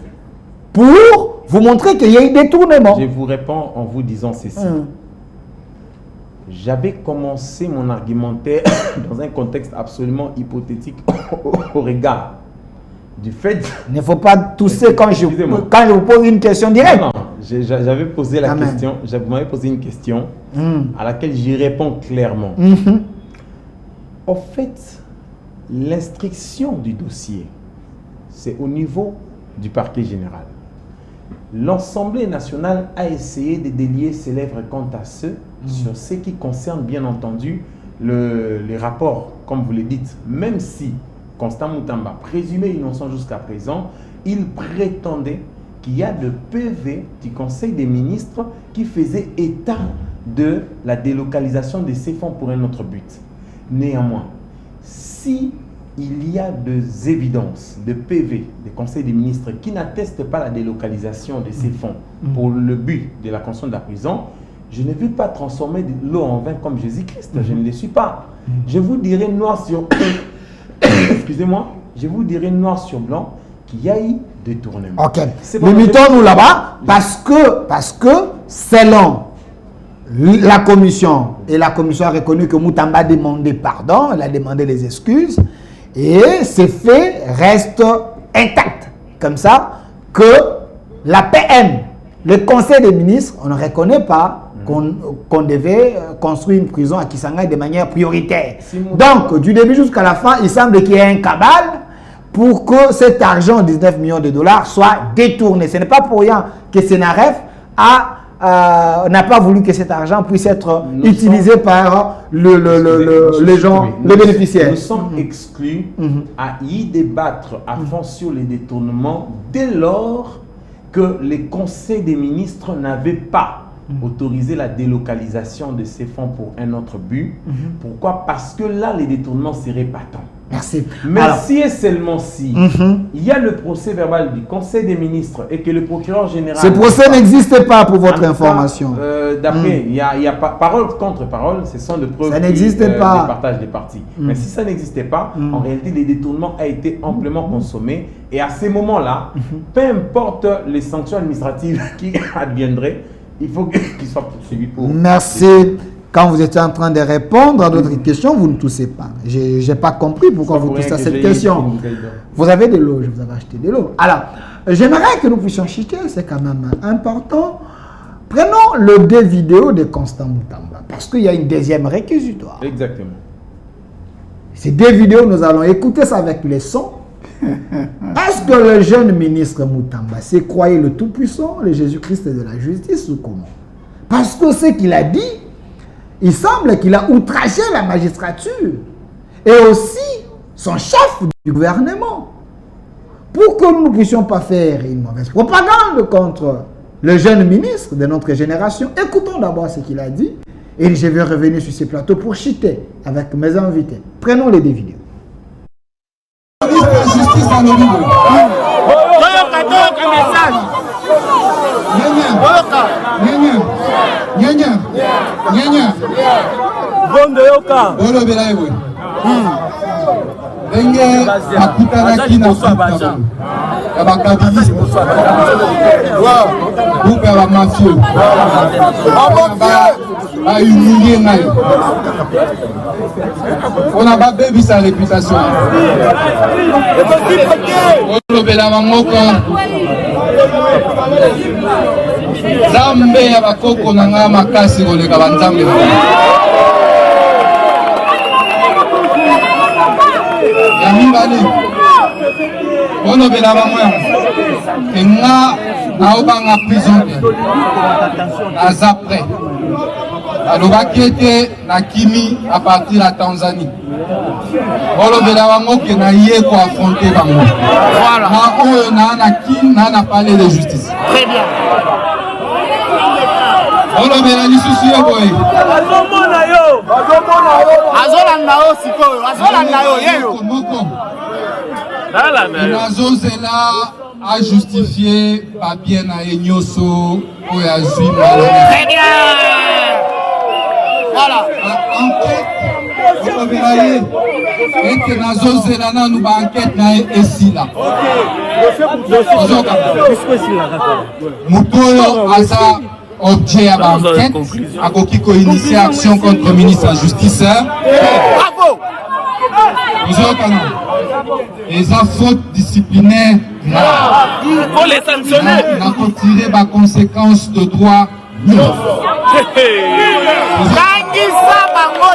Speaker 2: pour vous montrer qu'il y a eu détournement.
Speaker 4: Je vous réponds en vous disant ceci. J'avais commencé mon argumentaire dans un contexte absolument hypothétique au regard du fait...
Speaker 2: Il ne faut pas tousser quand je vous pose une question directe.
Speaker 4: Non, j'avais posé la question, vous m'avez posé une question à laquelle j'y réponds clairement. En fait, l'instruction du dossier, c'est au niveau du parquet général. L'Assemblée nationale a essayé de délier ses lèvres quant à sur ce qui concerne bien entendu les rapports, comme vous le dites, même si Constant Moutamba, présumé innocent jusqu'à présent, il prétendait qu'il y a de PV du Conseil des ministres qui faisait état de la délocalisation de ces fonds pour un autre but. Néanmoins, si il y a des évidences de PV des conseils des ministres qui n'attestent pas la délocalisation de ces fonds pour le but de la construction de la prison, je ne veux pas transformer de l'eau en vin comme Jésus-Christ. Je ne le suis pas. Je vous dirai noir sur... Excusez-moi. Je vous dirai noir sur blanc qu'il y a eu détournement. Ok.
Speaker 2: Limitons-nous là-bas parce que selon la commission, et la commission a reconnu que Moutamba a demandé pardon, elle a demandé les excuses, et ces faits restent intacts. Comme ça, que la PM, le Conseil des ministres, on ne reconnaît pas qu'on devait construire une prison à Kisangani de manière prioritaire. Donc, du début jusqu'à la fin, il semble qu'il y ait un cabal pour que cet argent, 19 millions de dollars, soit détourné. Ce n'est pas pour rien que Sénaref a n'a pas voulu que cet argent puisse être utilisé par les gens, les bénéficiaires.
Speaker 4: Nous sommes exclus à y débattre à fond sur les détournements dès lors que les conseils des ministres n'avaient pas autorisé la délocalisation de ces fonds pour un autre but. Pourquoi? Parce que là, les détournements seraient patents.
Speaker 2: Merci.
Speaker 4: Mais si et seulement si il y a le procès verbal du Conseil des ministres et que le procureur général...
Speaker 2: Ce procès n'existe pas pour votre information.
Speaker 4: D'après, il y a parole contre parole, ce sont des preuves
Speaker 2: ça n'existe pas.
Speaker 4: Des partages des parties. Mais si ça n'existait pas, en réalité, les détournements a été amplement consommés. Et à ces moments-là, peu importe les sanctions administratives qui adviendraient, il faut qu'ils soient poursuivis pour...
Speaker 2: Merci. Quand vous étiez en train de répondre à d'autres questions, vous ne toussez pas. Je n'ai pas compris pourquoi vous toussez à cette question. Vous avez de l'eau, je vous avais acheté de l'eau. Alors, j'aimerais que nous puissions chiquer, c'est quand même important. Prenons le deux vidéos de Constant Moutamba, parce qu'il y a une deuxième réquisitoire.
Speaker 4: Exactement.
Speaker 2: Ces deux vidéos, nous allons écouter ça avec les sons. Est-ce que le jeune ministre Moutamba s'est croyé le Tout-Puissant, le Jésus-Christ de la justice ou comment? Parce que ce qu'il a dit, il semble qu'il a outragé la magistrature et aussi son chef du gouvernement. Pour que nous ne puissions pas faire une mauvaise propagande contre le jeune ministre de notre génération, écoutons d'abord ce qu'il a dit et je vais revenir sur ces plateaux pour chiter avec mes invités. Prenons les deux vidéos.
Speaker 3: Justice à l'Olympe. Ndenge akutanaki na ya bakabiliste groupe ya bamafio bahumilie ngai mpona babebisa réputation olobela bamoko nzambe ya bakoko na ngai makasi koleka banzambe ya mibale olobela bamwe ke nga naobanga prison te aza prêt alobaki ete nakimi a partir ya Tanzanie olobela bango ke naye koaffronte bango na oyo naa na kini naa na palais de justice olobela lisusu ye boye
Speaker 5: azolanda yo sikoyo azolanda yo yeyo
Speaker 3: moko nazozela ajustifie papier na ye nyonso oyo azwi
Speaker 5: voilà
Speaker 3: enquête olobela ye ete nazozela nanu baenquête na ye esila moto oyo aza objet ya baenquête akoki koinitie action contre le ministre de la justice.
Speaker 5: bravo
Speaker 3: ozokana eza faute disciplinaire
Speaker 5: pour les sanctionner
Speaker 3: nakotire baconséquence de droit
Speaker 5: tangisa bango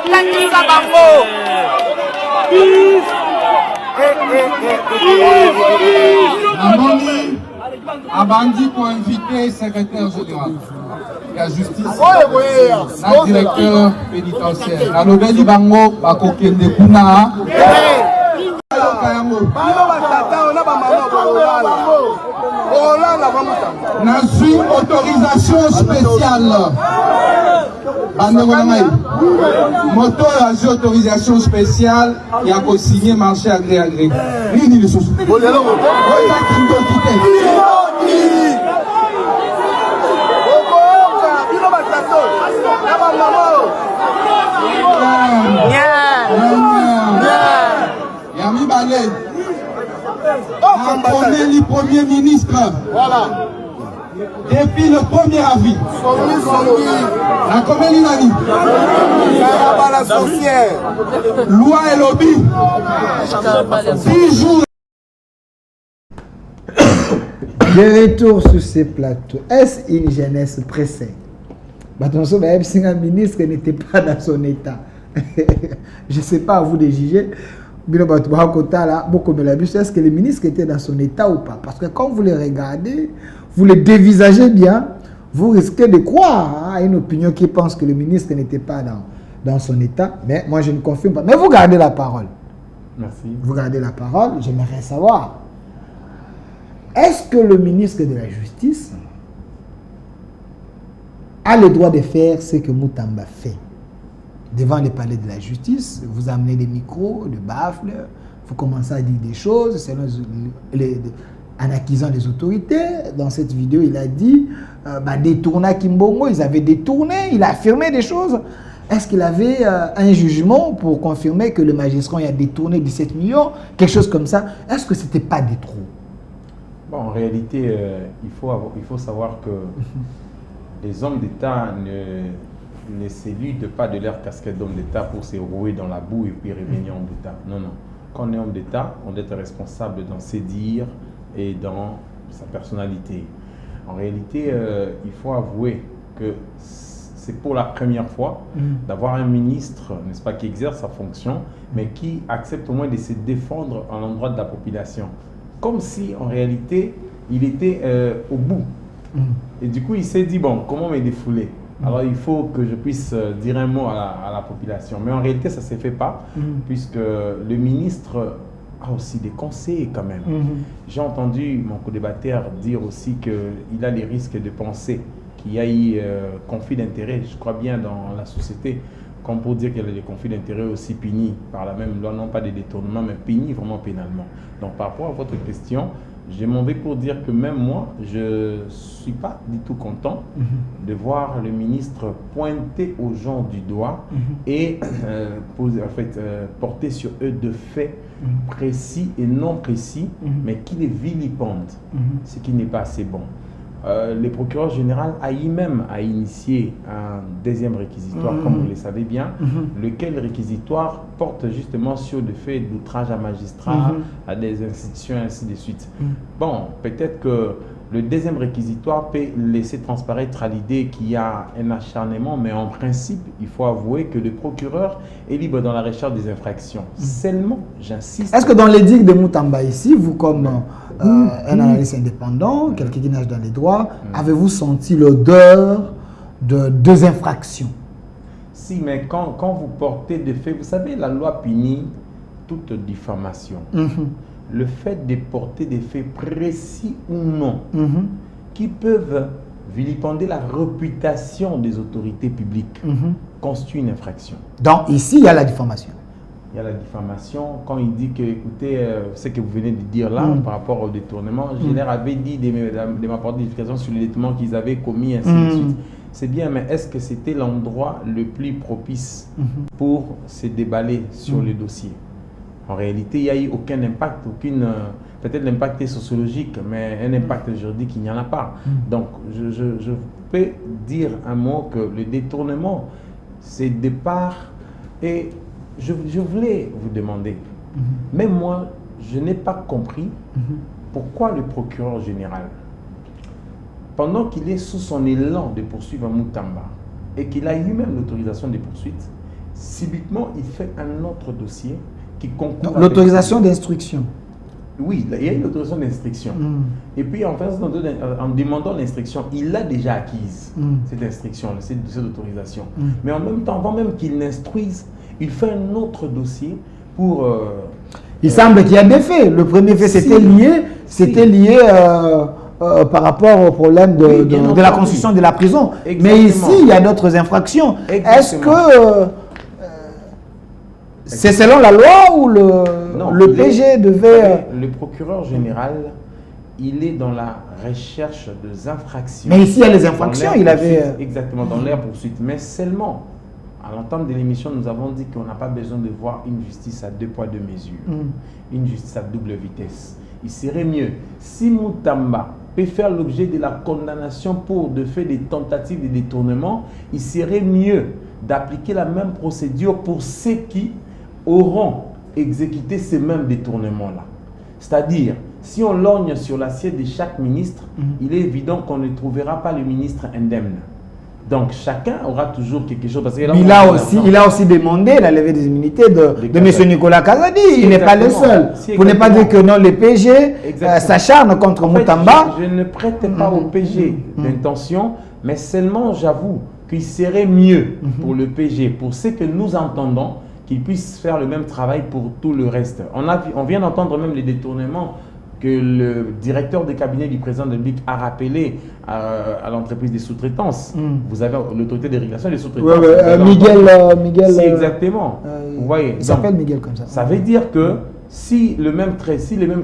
Speaker 3: namoni abandi koinvite secrétaire général ya justice na directeur pénitentiaire nalobeli bango bakokende kuna nazwi autorisation spéciale bandeko na ngai moto oyo azwi autorisation spéciale ya kosigner marché agré agré nini lisusu oza kindoki te ya mibale nakomeli premier ministre depuis le 1er avril nakomeli nani loi elobi 10 jours.
Speaker 2: De retour sur ces plateaux, est-ce une jeunesse pressée? Attention, un ministre n'était pas dans son état. Je ne sais pas à vous de juger. Est-ce que le ministre était dans son état ou pas? Parce que quand vous les regardez, vous les dévisagez bien, vous risquez de croire à une opinion qui pense que le ministre n'était pas dans son état. Mais moi, je ne confirme pas. Mais vous gardez la parole.
Speaker 4: Merci.
Speaker 2: Vous gardez la parole. J'aimerais savoir, est-ce que le ministre de la Justice a le droit de faire ce que Moutamba fait? Devant les palais de la justice, vous amenez des micros, des baffles, vous commencez à dire des choses selon en accusant les autorités. Dans cette vidéo, il a dit détourner Kimbongo, ils avaient détourné, il a affirmé des choses. Est-ce qu'il avait un jugement pour confirmer que le magistrat a détourné 17 millions, quelque chose comme ça? Est-ce que ce n'était pas des trous?
Speaker 4: Bon, en réalité, il faut savoir que les hommes d'État ne s'éludent pas de leur casquette d'homme d'État pour se rouer dans la boue et puis revenir homme d'État. Non, non. Quand on est homme d'État, on doit être responsable dans ses dires et dans sa personnalité. En réalité, il faut avouer que c'est pour la première fois d'avoir un ministre, n'est-ce pas, qui exerce sa fonction, mais qui accepte au moins de se défendre à l'endroit de la population. Comme si, en réalité, il était au bout. Et du coup, il s'est dit, bon, comment me défouler? Alors, il faut que je puisse dire un mot à la population. Mais en réalité, ça ne se fait pas, puisque le ministre a aussi des conseils quand même. J'ai entendu mon co-débatteur dire aussi qu'il a les risques de penser qu'il y a eu conflit d'intérêts, je crois bien, dans la société, comme pour dire qu'il y a des conflits d'intérêts aussi punis par la même loi, non pas des détournements, mais punis vraiment pénalement. Donc, par rapport à votre question, je m'en vais pour dire que même moi, je ne suis pas du tout content de voir le ministre pointer aux gens du doigt et porter sur eux de faits précis et non précis, mais qui les vilipendent, ce qui n'est pas assez bon. Le procureur général a lui-même initié un deuxième réquisitoire, comme vous le savez bien, lequel réquisitoire porte justement sur le fait d'outrage à magistrat, à des institutions, et ainsi de suite. Bon, peut-être que le deuxième réquisitoire peut laisser transparaître à l'idée qu'il y a un acharnement, mais en principe, il faut avouer que le procureur est libre dans la recherche des infractions. Seulement, j'insiste...
Speaker 2: Est-ce que dans l'édicte de Moutamba ici, vous comme un analyste indépendant, quelqu'un qui nage dans les droits, avez-vous senti l'odeur de deux infractions?
Speaker 4: Si, mais quand vous portez des faits, vous savez, la loi punit toute diffamation. Le fait de porter des faits précis ou non, qui peuvent vilipender la réputation des autorités publiques, constitue une infraction.
Speaker 2: Donc ici, il y a la diffamation.
Speaker 4: Il y a la diffamation. Quand il dit que, écoutez, ce que vous venez de dire là, par rapport au détournement, je leur avais dit de m'apporter des explications sur les détournements qu'ils avaient commis, ainsi de suite. C'est bien, mais est-ce que c'était l'endroit le plus propice pour se déballer sur le dossier? En réalité, il n'y a eu aucun impact, peut-être l'impact est sociologique, mais un impact juridique, il n'y en a pas. Donc, je peux dire un mot que le détournement, c'est de part, et je voulais vous demander, même moi, je n'ai pas compris pourquoi le procureur général, pendant qu'il est sous son élan de poursuivre Moutamba, et qu'il a lui-même l'autorisation de poursuite, subitement, il fait un autre dossier qui concourt...
Speaker 2: L'autorisation d'instruction.
Speaker 4: Oui, il y a une autorisation d'instruction. Et puis, en demandant l'instruction, il l'a déjà acquise, cette instruction, cette autorisation. Mais en même temps, avant même qu'il n'instruise, il fait un autre dossier pour...
Speaker 2: il semble qu'il y a des faits. Le premier fait, c'était lié par rapport au problème de la construction de la prison. Exactement. Mais ici, il y a d'autres infractions. Est-ce que... c'est selon la loi ou le PG devait...
Speaker 4: Le procureur général, il est dans la recherche des infractions.
Speaker 2: Mais ici, il y a les infractions, il avait...
Speaker 4: Exactement, dans l'air poursuite. Mais seulement, à l'entame de l'émission, nous avons dit qu'on n'a pas besoin de voir une justice à deux poids, deux mesures. Une justice à double vitesse. Il serait mieux, si Moutamba peut faire l'objet de la condamnation pour de fait des tentatives de détournement, il serait mieux d'appliquer la même procédure pour ceux qui auront exécuté ces mêmes détournements-là. C'est-à-dire, si on lorgne sur l'assiette de chaque ministre, il est évident qu'on ne trouvera pas le ministre indemne. Donc chacun aura toujours quelque chose. Parce que là,
Speaker 2: il a aussi demandé la levée des immunités de M. Nicolas Kazadi. Il n'est pas le seul. Pour ne pas dire que non, le PG s'acharne contre Moutamba.
Speaker 4: Je ne prête pas au PG d'intention, mais seulement j'avoue qu'il serait mieux pour le PG, pour ce que nous entendons, qu'il puisse faire le même travail pour tout le reste. On vient d'entendre même les détournements que le directeur de cabinet du président de la République a rappelé à l'entreprise des sous-traitances. Vous avez l'autorité de régulation des sous-traitances.
Speaker 2: Miguel.
Speaker 4: C'est exactement. Vous voyez.
Speaker 2: Il s'appelle Miguel comme ça.
Speaker 4: Ça veut dire que si le même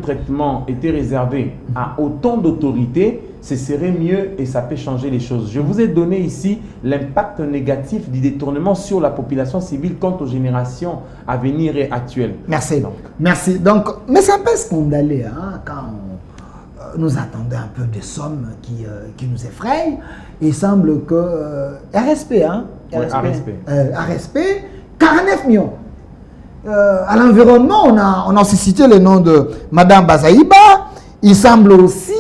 Speaker 4: traitement était réservé à autant d'autorités, ce serait mieux et ça peut changer les choses. Je vous ai donné ici l'impact négatif du détournement sur la population civile quant aux générations à venir et actuelles.
Speaker 2: Merci. Merci. Donc, mais ça peut scandaleux quand nous attendons un peu des sommes qui nous effrayent. Il semble que RSP, RSP, 49 millions. À l'environnement, on a aussi cité le nom de Madame Bazaïba. Il semble aussi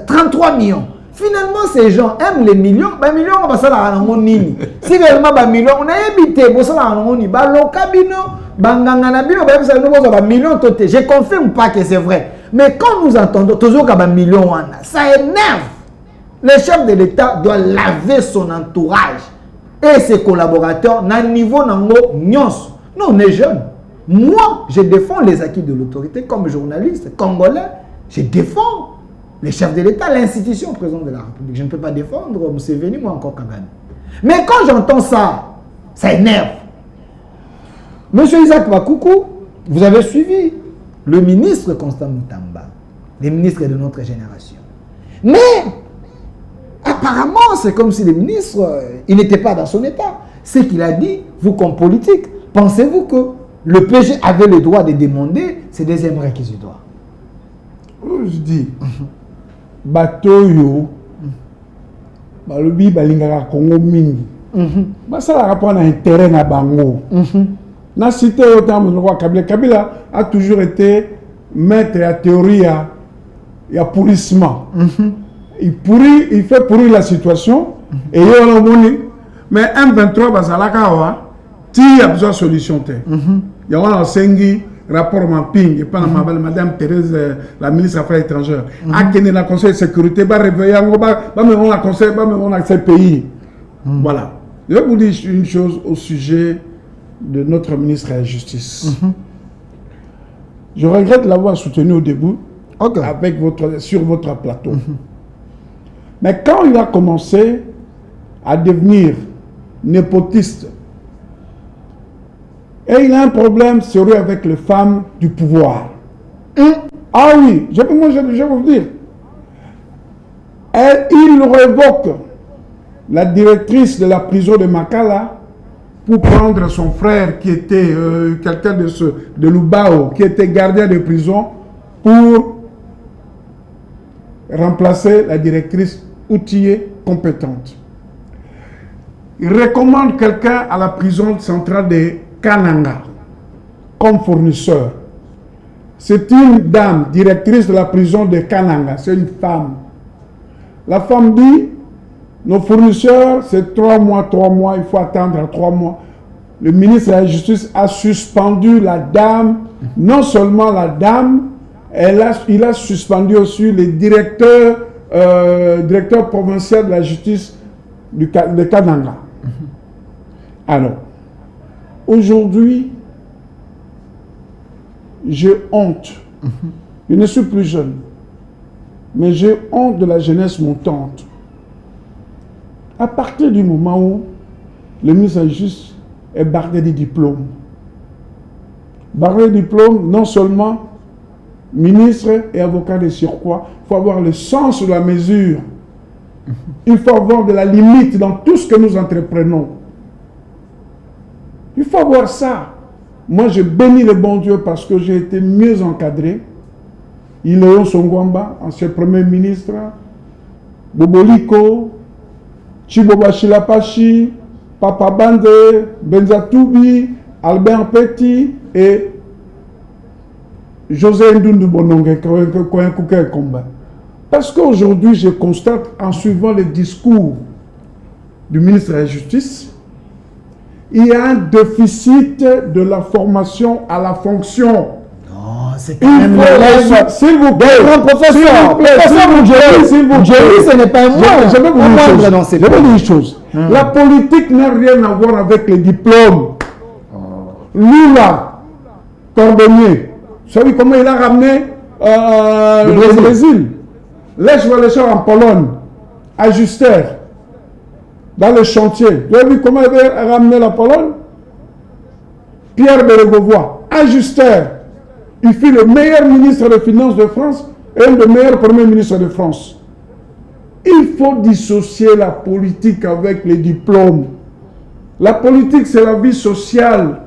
Speaker 2: 33 millions. Finalement, ces gens aiment les millions. Les millions, on va se la nini. Si réellement, les millions, on a évité, on va se la nini. Je confirme pas que c'est vrai. Mais quand nous entendons toujours qu'il y a des millions, ça énerve. Le chef de l'État doit laver son entourage et ses collaborateurs à un niveau nyons. Non, on est jeune. Moi, je défends les acquis de l'autorité comme journaliste congolais. Je défends le chef de l'État, l'institution président de la République. Je ne peux pas défendre Museveni, moi encore Kagame. Mais quand j'entends ça, ça énerve. Monsieur Isaac Bakoukou, vous avez suivi le ministre Constant Moutamba, les ministres de notre génération. Mais apparemment, c'est comme si le ministre, il n'était pas dans son état. Ce qu'il a dit, vous comme politique, pensez-vous que le PG avait le droit de demander ces deuxièmes réquisitoires?
Speaker 1: Je dis, Batoyo, Balobi, Balingara, Congo Mingi, ça a rapport à l'intérêt à Bango. Na cité autant de roi Kabila. Kabila a toujours été maître à théorie et à pourrissement. Il fait pourrir la situation et il y a un monnaie. Mais M23, il y a besoin de solution. Il y a un Sengi, rapport Mapping, et pas Madame Thérèse, la ministre des Affaires étrangères. A tenu la Conseil de sécurité, va réveiller, va conseil, va accès pays. Voilà. Je vais vous dire une chose au sujet de notre ministre de la Justice. Je regrette l'avoir soutenu au début avec sur votre plateau. Mais quand il a commencé à devenir népotiste, et il a un problème sérieux avec les femmes du pouvoir. Ah oui, je vais vous dire. Et il révoque la directrice de la prison de Makala pour prendre son frère qui était quelqu'un de Lubao, qui était gardien de prison, pour remplacer la directrice outillée, compétente. Il recommande quelqu'un à la prison centrale de Kananga comme fournisseur. C'est une dame, directrice de la prison de Kananga, c'est une femme. La femme dit, nos fournisseurs, c'est 3 mois, il faut attendre 3 mois. Le ministre de la Justice a suspendu la dame, non seulement la dame, il a suspendu aussi le directeur provincial de la justice de Kananga. Alors, aujourd'hui, j'ai honte. Je ne suis plus jeune, mais j'ai honte de la jeunesse montante. À partir du moment où le ministre de la Justice est bardé des diplômes. Bardé des diplômes, non seulement ministre et avocat de surcroît, il faut avoir le sens de la mesure. Il faut avoir de la limite dans tout ce que nous entreprenons. Il faut avoir ça. Moi, je bénis le bon Dieu parce que j'ai été mieux encadré. Iléon Songwamba, ancien premier ministre, Boboliko, Chiboba Chilapachi, Papa Bande, Benzatoubi, Albert Petit et José Ndundu Bonongue, Combat. Parce qu'aujourd'hui, je constate, en suivant les discours du ministre de la Justice, il y a un déficit de la formation à la fonction.
Speaker 2: C'est quand même
Speaker 1: s'il vous plaît,
Speaker 2: grand professeur.
Speaker 1: S'il vous plaît,
Speaker 2: ce n'est pas moi.
Speaker 1: Je vais vous dire une chose. La politique n'a rien à voir avec les diplômes. Lula, cordonnier, vous savez comment il a ramené le Brésil? Lech Walesa en Pologne, Ajuster, dans le chantier. Vous avez vu comment il a ramené la Pologne? Pierre Bérégovoy, Ajuster. Il fut le meilleur ministre des Finances de France et le meilleur premier ministre de France. Il faut dissocier la politique avec les diplômes. La politique, c'est la vie sociale.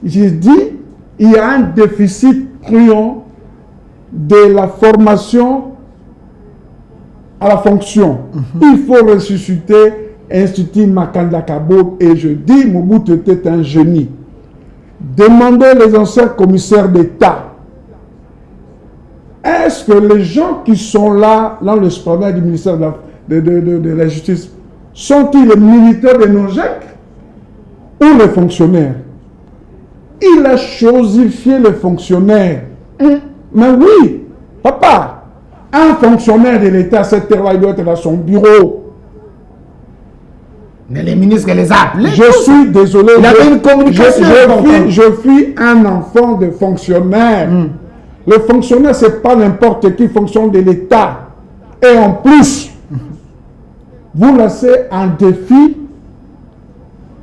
Speaker 1: J'ai dit, il y a un déficit criant de la formation à la fonction. Il faut ressusciter l'Institut Makanda Kabo et je dis, Mobutu était un génie. Demandez les anciens commissaires d'État. Est-ce que les gens qui sont là, dans le sport du ministère de la Justice, sont-ils les militaires de Nojek ou les fonctionnaires? Il a chosifié les fonctionnaires. Mais oui, papa, un fonctionnaire de l'État, cette terre-là, il doit être dans son bureau.
Speaker 2: Mais les ministres les a appelés.
Speaker 1: Je suis désolé.
Speaker 2: Il y avait une communication.
Speaker 1: Je suis un enfant de fonctionnaire. Le fonctionnaire, ce n'est pas n'importe qui fonctionne de l'État. Et en plus, vous laissez un défi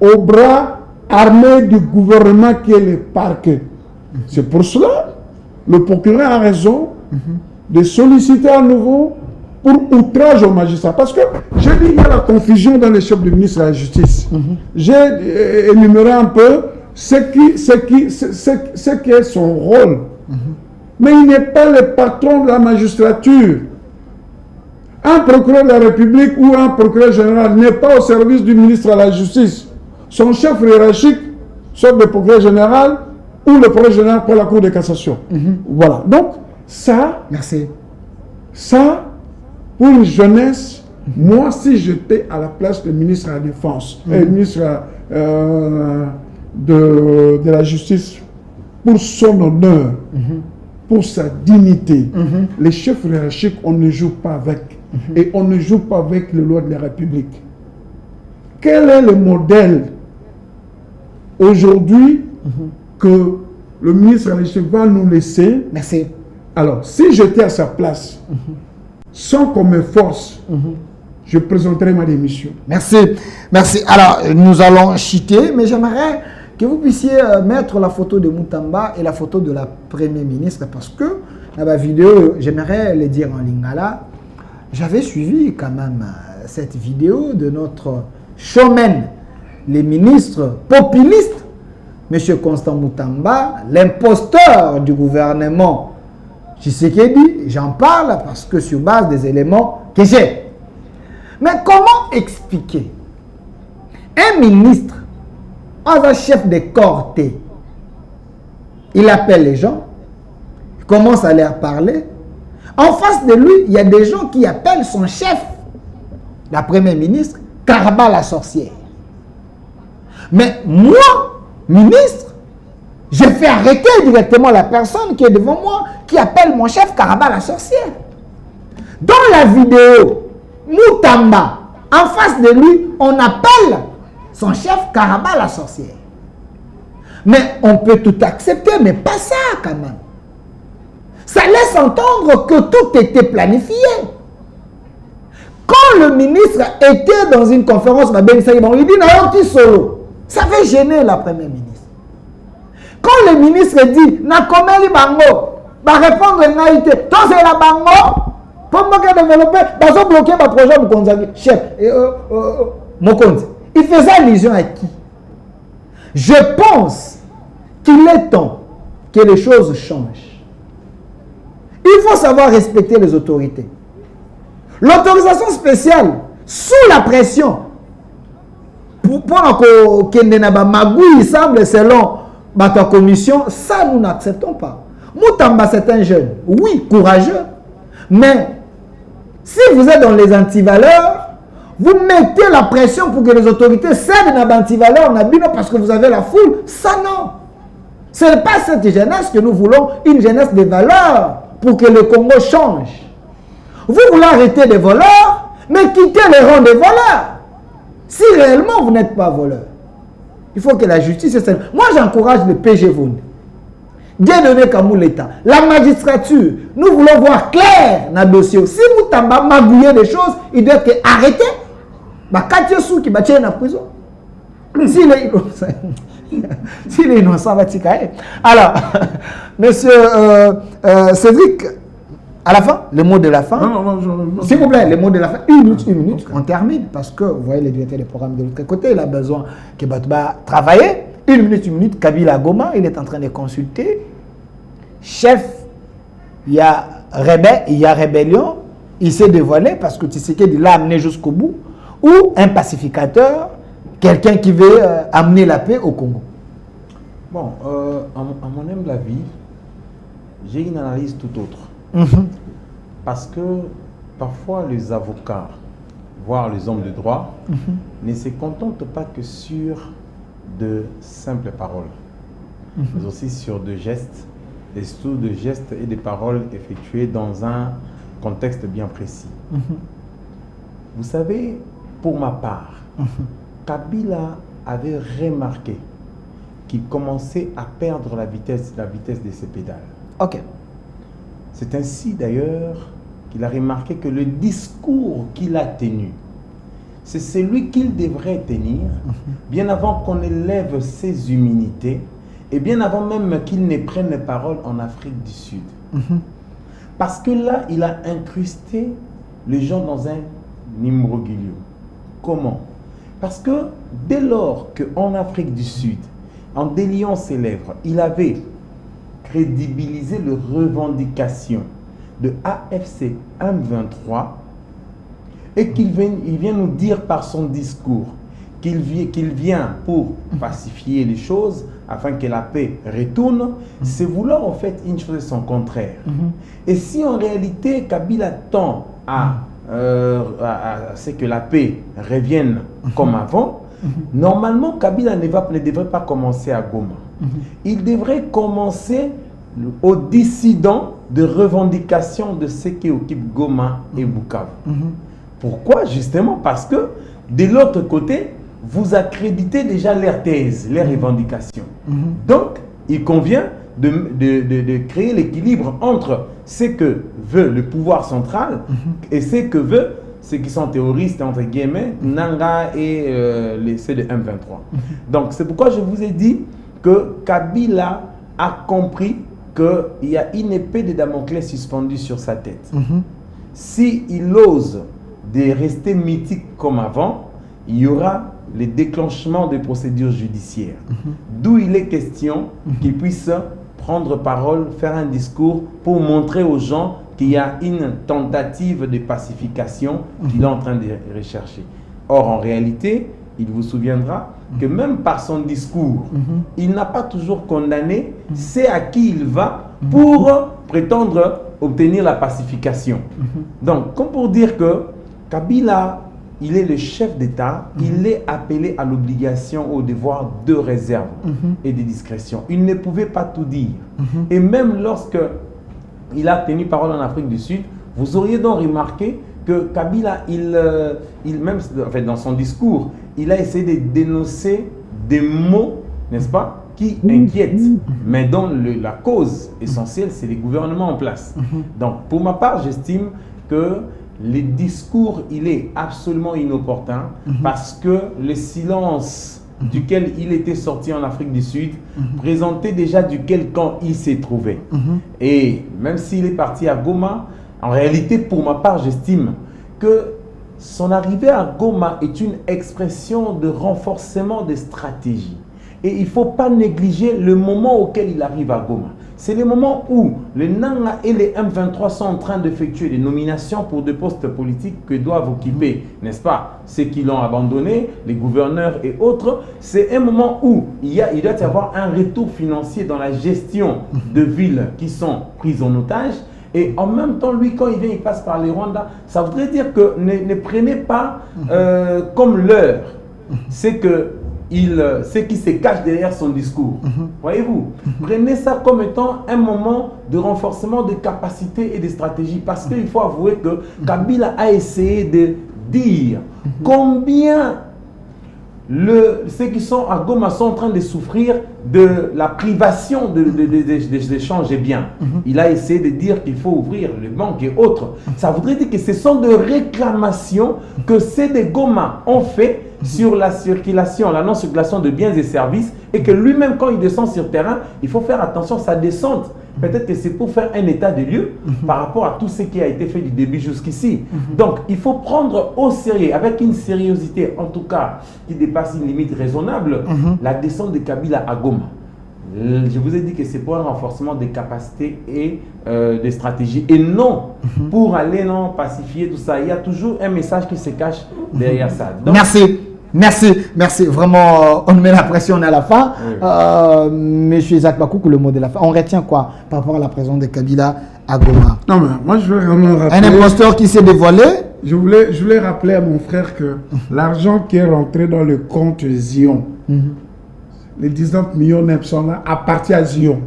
Speaker 1: au bras armé du gouvernement qui est le parquet. C'est pour cela, le procureur a raison de solliciter à nouveau pour outrage au magistrat. Parce que, j'ai dit, il y a la confusion dans les chefs du ministre de la Justice. J'ai énuméré un peu ce qui est son rôle. Mais il n'est pas le patron de la magistrature. Un procureur de la République ou un procureur général n'est pas au service du ministre de la Justice. Son chef hiérarchique, soit le procureur général ou le procureur général pour la Cour de cassation. Voilà. Donc, ça...
Speaker 2: Merci.
Speaker 1: Ça, pour une jeunesse, moi, si j'étais à la place du ministre de la Défense, et ministre de la Justice, pour son honneur, pour sa dignité, les chefs hiérarchiques, on ne joue pas avec. Et on ne joue pas avec les lois de la République. Quel est le modèle aujourd'hui que le ministre de la Justice va nous laisser?
Speaker 2: Merci.
Speaker 1: Alors, si j'étais à sa place, sans qu'on me force, je présenterai ma démission.
Speaker 2: Merci. Merci. Alors, nous allons chiter, mais j'aimerais que vous puissiez mettre la photo de Mutamba et la photo de la Première ministre, parce que dans ma vidéo, j'aimerais le dire en lingala, j'avais suivi quand même cette vidéo de notre showman, les ministres populistes, M. Constant Mutamba, l'imposteur du gouvernement Tshisekedi. J'en parle parce que sur base des éléments que j'ai. Mais comment expliquer un ministre, un chef de corps, il appelle les gens, il commence à leur parler. En face de lui, il y a des gens qui appellent son chef, la première ministre, Karaba la sorcière. Mais moi, ministre, je fais arrêter directement la personne qui est devant moi, qui appelle mon chef Karaba la sorcière. Dans la vidéo, Mutamba, en face de lui, on appelle son chef Karaba la sorcière. Mais on peut tout accepter, mais pas ça quand même. Ça laisse entendre que tout était planifié. Quand le ministre était dans une conférence, il dit solo. Ça fait gêner la première ministre. Quand le ministre dit Nakomeli Bango, va répondre naïté, tant c'est la Bango, pour moi développer, ils ont bloqué ma projet de Konzagi. Chef, Mokonzi, il faisait allusion à qui? Je pense qu'il est temps que les choses changent. Il faut savoir respecter les autorités. L'autorisation spéciale, sous la pression, pour que Magui semble selon la commission, ça nous n'acceptons pas. Mutamba, c'est un jeune, oui, courageux, mais si vous êtes dans les antivaleurs, vous mettez la pression pour que les autorités cèdent na bantivaleur na bino parce que vous avez la foule. Ça non. Ce n'est pas cette jeunesse que nous voulons, une jeunesse de valeurs pour que le Congo change. Vous voulez arrêter des voleurs, mais quittez les rangs des voleurs. Si réellement vous n'êtes pas voleur, il faut que la justice... Moi j'encourage le PG-Vound. Bien donné comme l'État. La magistrature, nous voulons voir clair dans le dossier. Si vous avez magouillé des choses, il doit être arrêté. Quand il y a sous qui va en prison. S'il est innocent, s'il est innocent, va t alors, monsieur Cédric, à la fin, le mot de la fin. S'il vous plaît, le mot de la fin. Une minute, on termine. Parce que vous voyez le directeur des programmes de l'autre côté, il a besoin que Batba travaille. Une minute, Kabila Goma, il est en train de consulter. Chef, il y a rébellion, il s'est dévoilé parce que tu sais qu'il l'a amené jusqu'au bout. Ou un pacificateur, quelqu'un qui veut amener la paix au Congo.
Speaker 4: Bon, à mon humble avis, j'ai une analyse tout autre. Parce que parfois les avocats, voire les hommes de droit, ne se contentent pas que sur de simples paroles, mais aussi sur de gestes, et surtout de gestes et des paroles effectuées dans un contexte bien précis. Vous savez, pour ma part, Kabila avait remarqué qu'il commençait à perdre la vitesse de ses pédales.
Speaker 2: Ok.
Speaker 4: C'est ainsi d'ailleurs qu'il a remarqué que le discours qu'il a tenu, c'est celui qu'il devrait tenir bien avant qu'on élève ses humilités et bien avant même qu'il ne prenne parole en Afrique du Sud. Parce que là, il a incrusté les gens dans un imbroglio. Comment? Parce que dès lors qu'en Afrique du Sud, en déliant ses lèvres, il avait crédibilisé les revendications de AFC M23 et qu'il vient nous dire par son discours qu'il vient pour pacifier les choses afin que la paix retourne, c'est vouloir en fait une chose et son contraire. Et si en réalité Kabila tend à ce que la paix revienne comme avant, normalement Kabila ne devrait pas commencer à Goma. Il devrait commencer aux dissidents de revendication de ceux qui occupent Goma et Bukavu. Pourquoi? Justement parce que de l'autre côté, vous accréditez déjà leurs thèses, leurs revendications. Donc, il convient de créer l'équilibre entre ce que veut le pouvoir central et ce que veut ceux qui sont terroristes, entre guillemets, Nanga et ceux de M23. Donc, c'est pourquoi je vous ai dit que Kabila a compris qu'il y a une épée de Damoclès suspendue sur sa tête. S'il ose de rester mythique comme avant, il y aura les déclenchements de procédures judiciaires. D'où il est question qu'il puisse prendre parole, faire un discours pour montrer aux gens qu'il y a une tentative de pacification qu'il est en train de rechercher. Or, en réalité, il vous souviendra que même par son discours, il n'a pas toujours condamné c'est à qui il va pour prétendre obtenir la pacification. Donc, comme pour dire que Kabila, il est le chef d'État, il est appelé à l'obligation, au devoir de réserve et de discrétion. Il ne pouvait pas tout dire. Et même lorsque il a tenu parole en Afrique du Sud, vous auriez donc remarqué que Kabila, même dans son discours, il a essayé de dénoncer des mots, n'est-ce pas, qui inquiètent. Mais dont la cause essentielle, c'est les gouvernements en place. Donc, pour ma part, j'estime que le discours, il est absolument inopportun parce que le silence duquel il était sorti en Afrique du Sud présentait déjà duquel camp il s'est trouvé. Et même s'il est parti à Goma, en réalité, pour ma part, j'estime que son arrivée à Goma est une expression de renforcement des stratégies. Et il ne faut pas négliger le moment auquel il arrive à Goma. C'est le moment où les Nanga et les M23 sont en train d'effectuer des nominations pour des postes politiques que doivent occuper, n'est-ce pas, ceux qui l'ont abandonné, les gouverneurs et autres. C'est un moment où il doit y avoir un retour financier dans la gestion de villes qui sont prises en otage. Et en même temps, lui, quand il vient, il passe par les Rwandais. Ça voudrait dire que ne prenez pas comme leur. C'est que ce qui se cache derrière son discours. Voyez-vous, prenez ça comme étant un moment de renforcement de capacités et de stratégies. Parce qu'il faut avouer que Kabila a essayé de dire combien ceux qui sont à Goma sont en train de souffrir de la privation des échanges et biens. Il a essayé de dire qu'il faut ouvrir les banques et autres. Ça voudrait dire que ce sont des réclamations que ces de Goma ont fait sur la circulation, la non-circulation de biens et services, et que lui-même, quand il descend sur le terrain, il faut faire attention à sa descente. Peut-être que c'est pour faire un état de lieu par rapport à tout ce qui a été fait du début jusqu'ici. Donc, il faut prendre au sérieux, avec une sériosité, en tout cas, qui dépasse une limite raisonnable, la descente de Kabila à Goma. Je vous ai dit que c'est pour un renforcement des capacités et des stratégies, et non pour aller pacifier tout ça. Il y a toujours un message qui se cache derrière ça. Donc,
Speaker 2: Merci. Vraiment, on met la pression, on est à la fin.
Speaker 4: Oui.
Speaker 2: Monsieur Isaac Bakoukou, le mot de la fin. On retient quoi par rapport à la présence de Kabila à Goma?
Speaker 1: Non, mais moi, je veux vraiment rappeler...
Speaker 2: Un imposteur qui s'est dévoilé.
Speaker 1: Je voulais rappeler à mon frère que l'argent qui est rentré dans le compte Zion, les 19 millions sont là, appartient à Zion.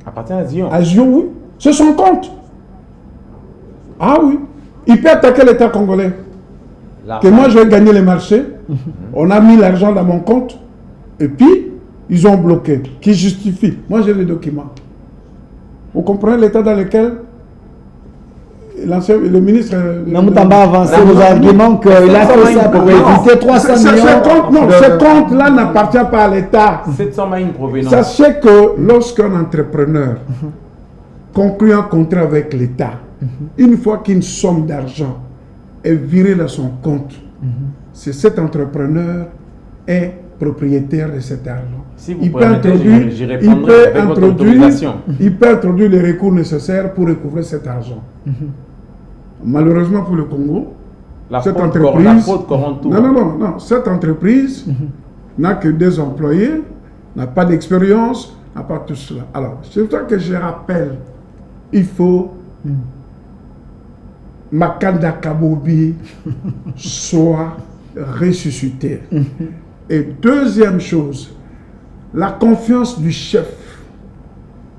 Speaker 4: Appartient à Zion.
Speaker 1: À Zion, oui. C'est son compte. Ah oui. Il peut attaquer l'État congolais. Que moi, je vais gagner les marchés. On a mis l'argent dans mon compte. Et puis, ils ont bloqué. Qui justifie? Moi, j'ai les documents. Vous comprenez l'état dans lequel le ministre...
Speaker 2: Namutamba a avancé vos arguments qu'il a fait ça pour éviter 300 millions.
Speaker 1: Non, ce compte-là n'appartient pas à l'État.
Speaker 4: 700 000 provenance.
Speaker 1: Sachez que lorsqu'un entrepreneur conclut un contrat avec l'État, une fois qu'une somme d'argent est virée dans son compte, c'est cet entrepreneur est propriétaire de cet argent.
Speaker 4: Si vous permettez, j'y répondrai avec votre autorisation.
Speaker 1: Il peut introduire les recours nécessaires pour recouvrer cet argent. Malheureusement pour le Congo, cette entreprise... Non. Cette entreprise n'a que 2 employés, n'a pas d'expérience, n'a pas tout cela. Alors, c'est pour ça que je rappelle, il faut... Makanda Kabobi soit ressuscité. Et deuxième chose, la confiance du chef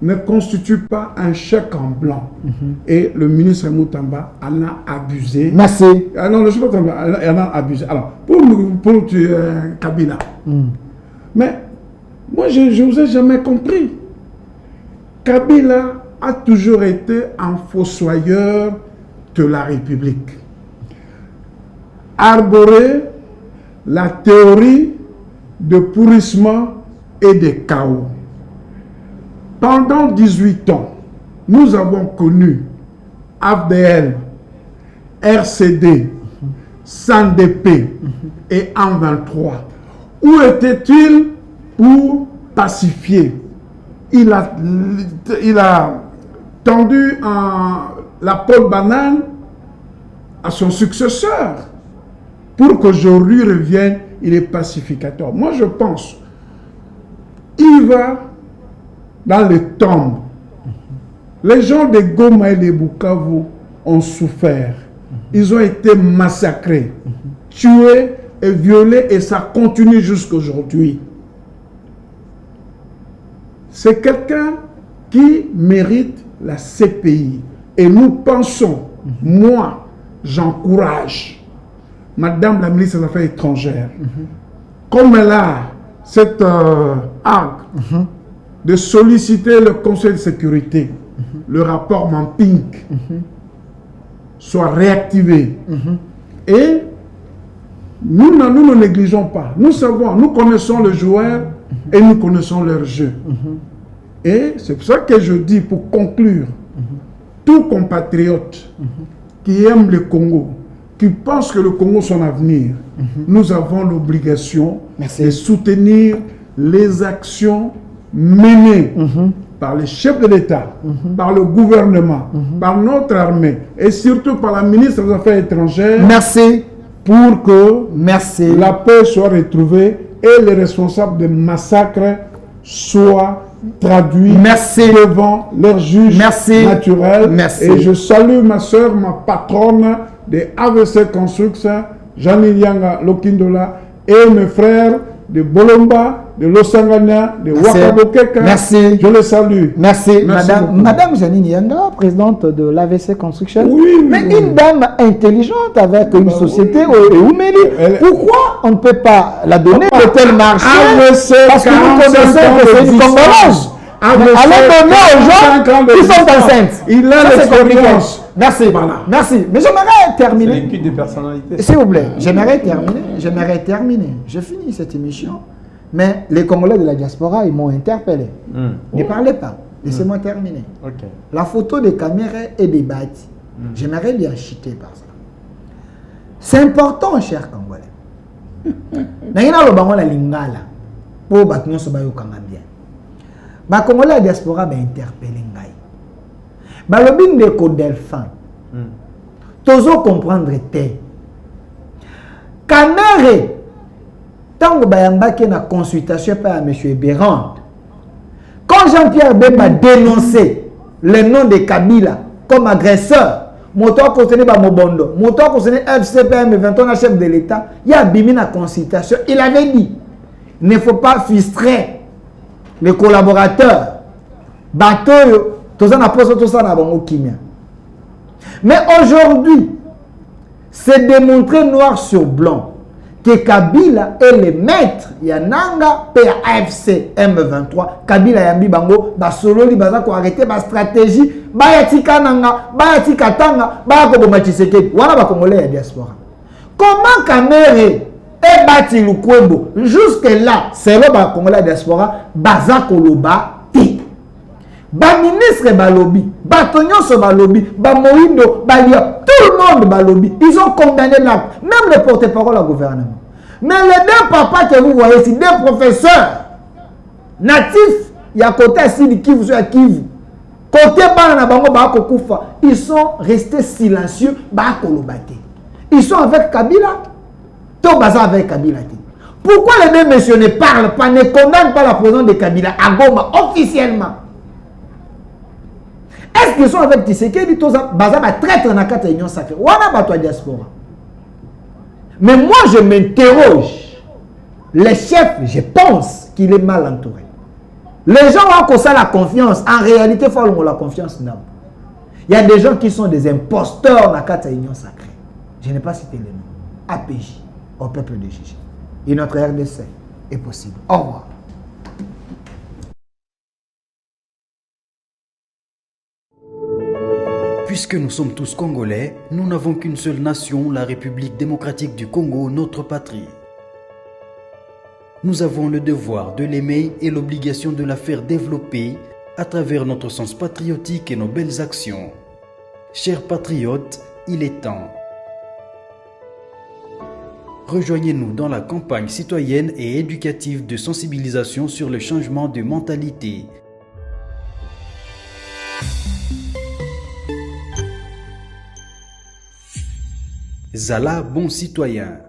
Speaker 1: ne constitue pas un chèque en blanc. Et le ministre Mutamba en a abusé.
Speaker 2: Merci.
Speaker 1: Ah non, je ne sais pas, il en a abusé. Alors, pour Kabila, mais moi, je ne vous ai jamais compris. Kabila a toujours été un fossoyeur de la République. Arborer la théorie de pourrissement et de chaos. Pendant 18 ans, nous avons connu AFDL, RCD, SANDP et AN23. Où était-il pour pacifier? Il a tendu la peau banane à son successeur pour qu'aujourd'hui revienne, il est pacificateur. Moi, je pense, il va dans les tombes. Les gens de Goma et de Bukavu ont souffert. Ils ont été massacrés, tués et violés, et ça continue jusqu'aujourd'hui. C'est quelqu'un qui mérite la CPI. Et nous pensons, moi, j'encourage Madame la ministre des Affaires étrangères, comme elle a cette acte de solliciter le Conseil de sécurité, le rapport Mamping soit réactivé. Et nous ne négligeons pas. Nous savons, nous connaissons le joueur et nous connaissons leur jeu. Et c'est pour ça que je dis, pour conclure, tout compatriote qui aime le Congo, qui pense que le Congo est son avenir, nous avons l'obligation de soutenir les actions menées par les chefs de l'État, par le gouvernement, par notre armée et surtout par la ministre des Affaires étrangères.
Speaker 2: Merci.
Speaker 1: Pour que la paix soit retrouvée et les responsables des massacres soit traduit devant leur juge naturel. Et je salue ma soeur, ma patronne de AVC Construction, Janine Yanga Lokindola, et mes frères de Bolomba, de Losangana, de Wakabokeka.
Speaker 2: Merci.
Speaker 1: Je les salue.
Speaker 2: Merci Madame Janine Yanga, présidente de l'AVC Construction.
Speaker 1: Oui,
Speaker 2: mais une dame intelligente avec une société pourquoi on ne peut pas la donner de tel marché? Parce que nous connaissons que c'est une Congolaise. Allez donner aux gens qui sont enceintes.
Speaker 1: Il a l'expérience.
Speaker 2: Merci. Voilà. Merci. Mais j'aimerais terminer.
Speaker 4: C'est l'étude de personnalité.
Speaker 2: S'il vous plaît, j'aimerais terminer. Je finis cette émission. Mais les Congolais de la diaspora, ils m'ont interpellé. Ne parlez pas. Laissez-moi terminer.
Speaker 4: Okay.
Speaker 2: La photo des caméras et des bâtis. J'aimerais bien chuter par ça. C'est important, chers Congolais. Naïna lo bango la lingala. Pour battre so bayo kanga bien. Ba Congolais la diaspora ba interpellé ngai. Ba lobin de ko delphin. Tozo comprendre te. Caméra tant que na consultation par M. Bérand, quand Jean-Pierre Bemba a dénoncé le nom de Kabila comme agresseur, moto concerné par Mobondo, moto concerné FCPM 21 chef de l'État, il y a bimi na consultation, il avait dit il ne faut pas frustrer les collaborateurs. Bateau, tout ça n'a pas tout ça na bango kimia. Mais aujourd'hui, c'est démontré noir sur blanc que Kabila est le maître Yananga PAFC M23. Kabila yambi bango basololi baza ko arrêter ba stratégie ba yatika nanga ba yatika tanga ba ko boma Tshisekedi wana ba Congolais ya diaspora. Comment Kamere et bati lukwebo jusque là c'est là ba Congolais ya diaspora baza koloba ti. Ba ministre balobi, ba tonyoso balobi, ba Moindo balia, tout le monde balobi, ils ont condamné l'acte, même le porte-parole du gouvernement. Mais les deux papas que vous voyez ici, deux professeurs natifs, il y a côté ici de Kivu sur Kivu, côté Bana Bango Bako Koufa, ils sont restés silencieux, Bako Lobate. Ils sont avec Kabila, tout bazar avec Kabila. Pourquoi les deux messieurs ne parlent pas, ne condamnent pas la présence de Kabila à Goma officiellement? Est-ce qu'ils sont avec Tshisekedi, tout ça, bazar va traître dans la carte de l'Union sacrée? Ou on a pas diaspora? Mais moi, je m'interroge. Les chefs, je pense qu'il est mal entouré. Les gens ont comme ça la confiance. En réalité, il faut avoir la confiance. Il y a des gens qui sont des imposteurs dans la carte de l'Union sacrée. Je n'ai pas cité le nom. APJ, au peuple de juger. Et notre RDC est possible. Au revoir.
Speaker 6: Puisque nous sommes tous Congolais, nous n'avons qu'une seule nation, la République démocratique du Congo, notre patrie. Nous avons le devoir de l'aimer et l'obligation de la faire développer à travers notre sens patriotique et nos belles actions. Chers patriotes, il est temps. Rejoignez-nous dans la campagne citoyenne et éducative de sensibilisation sur le changement de mentalité. Zala bon citoyen.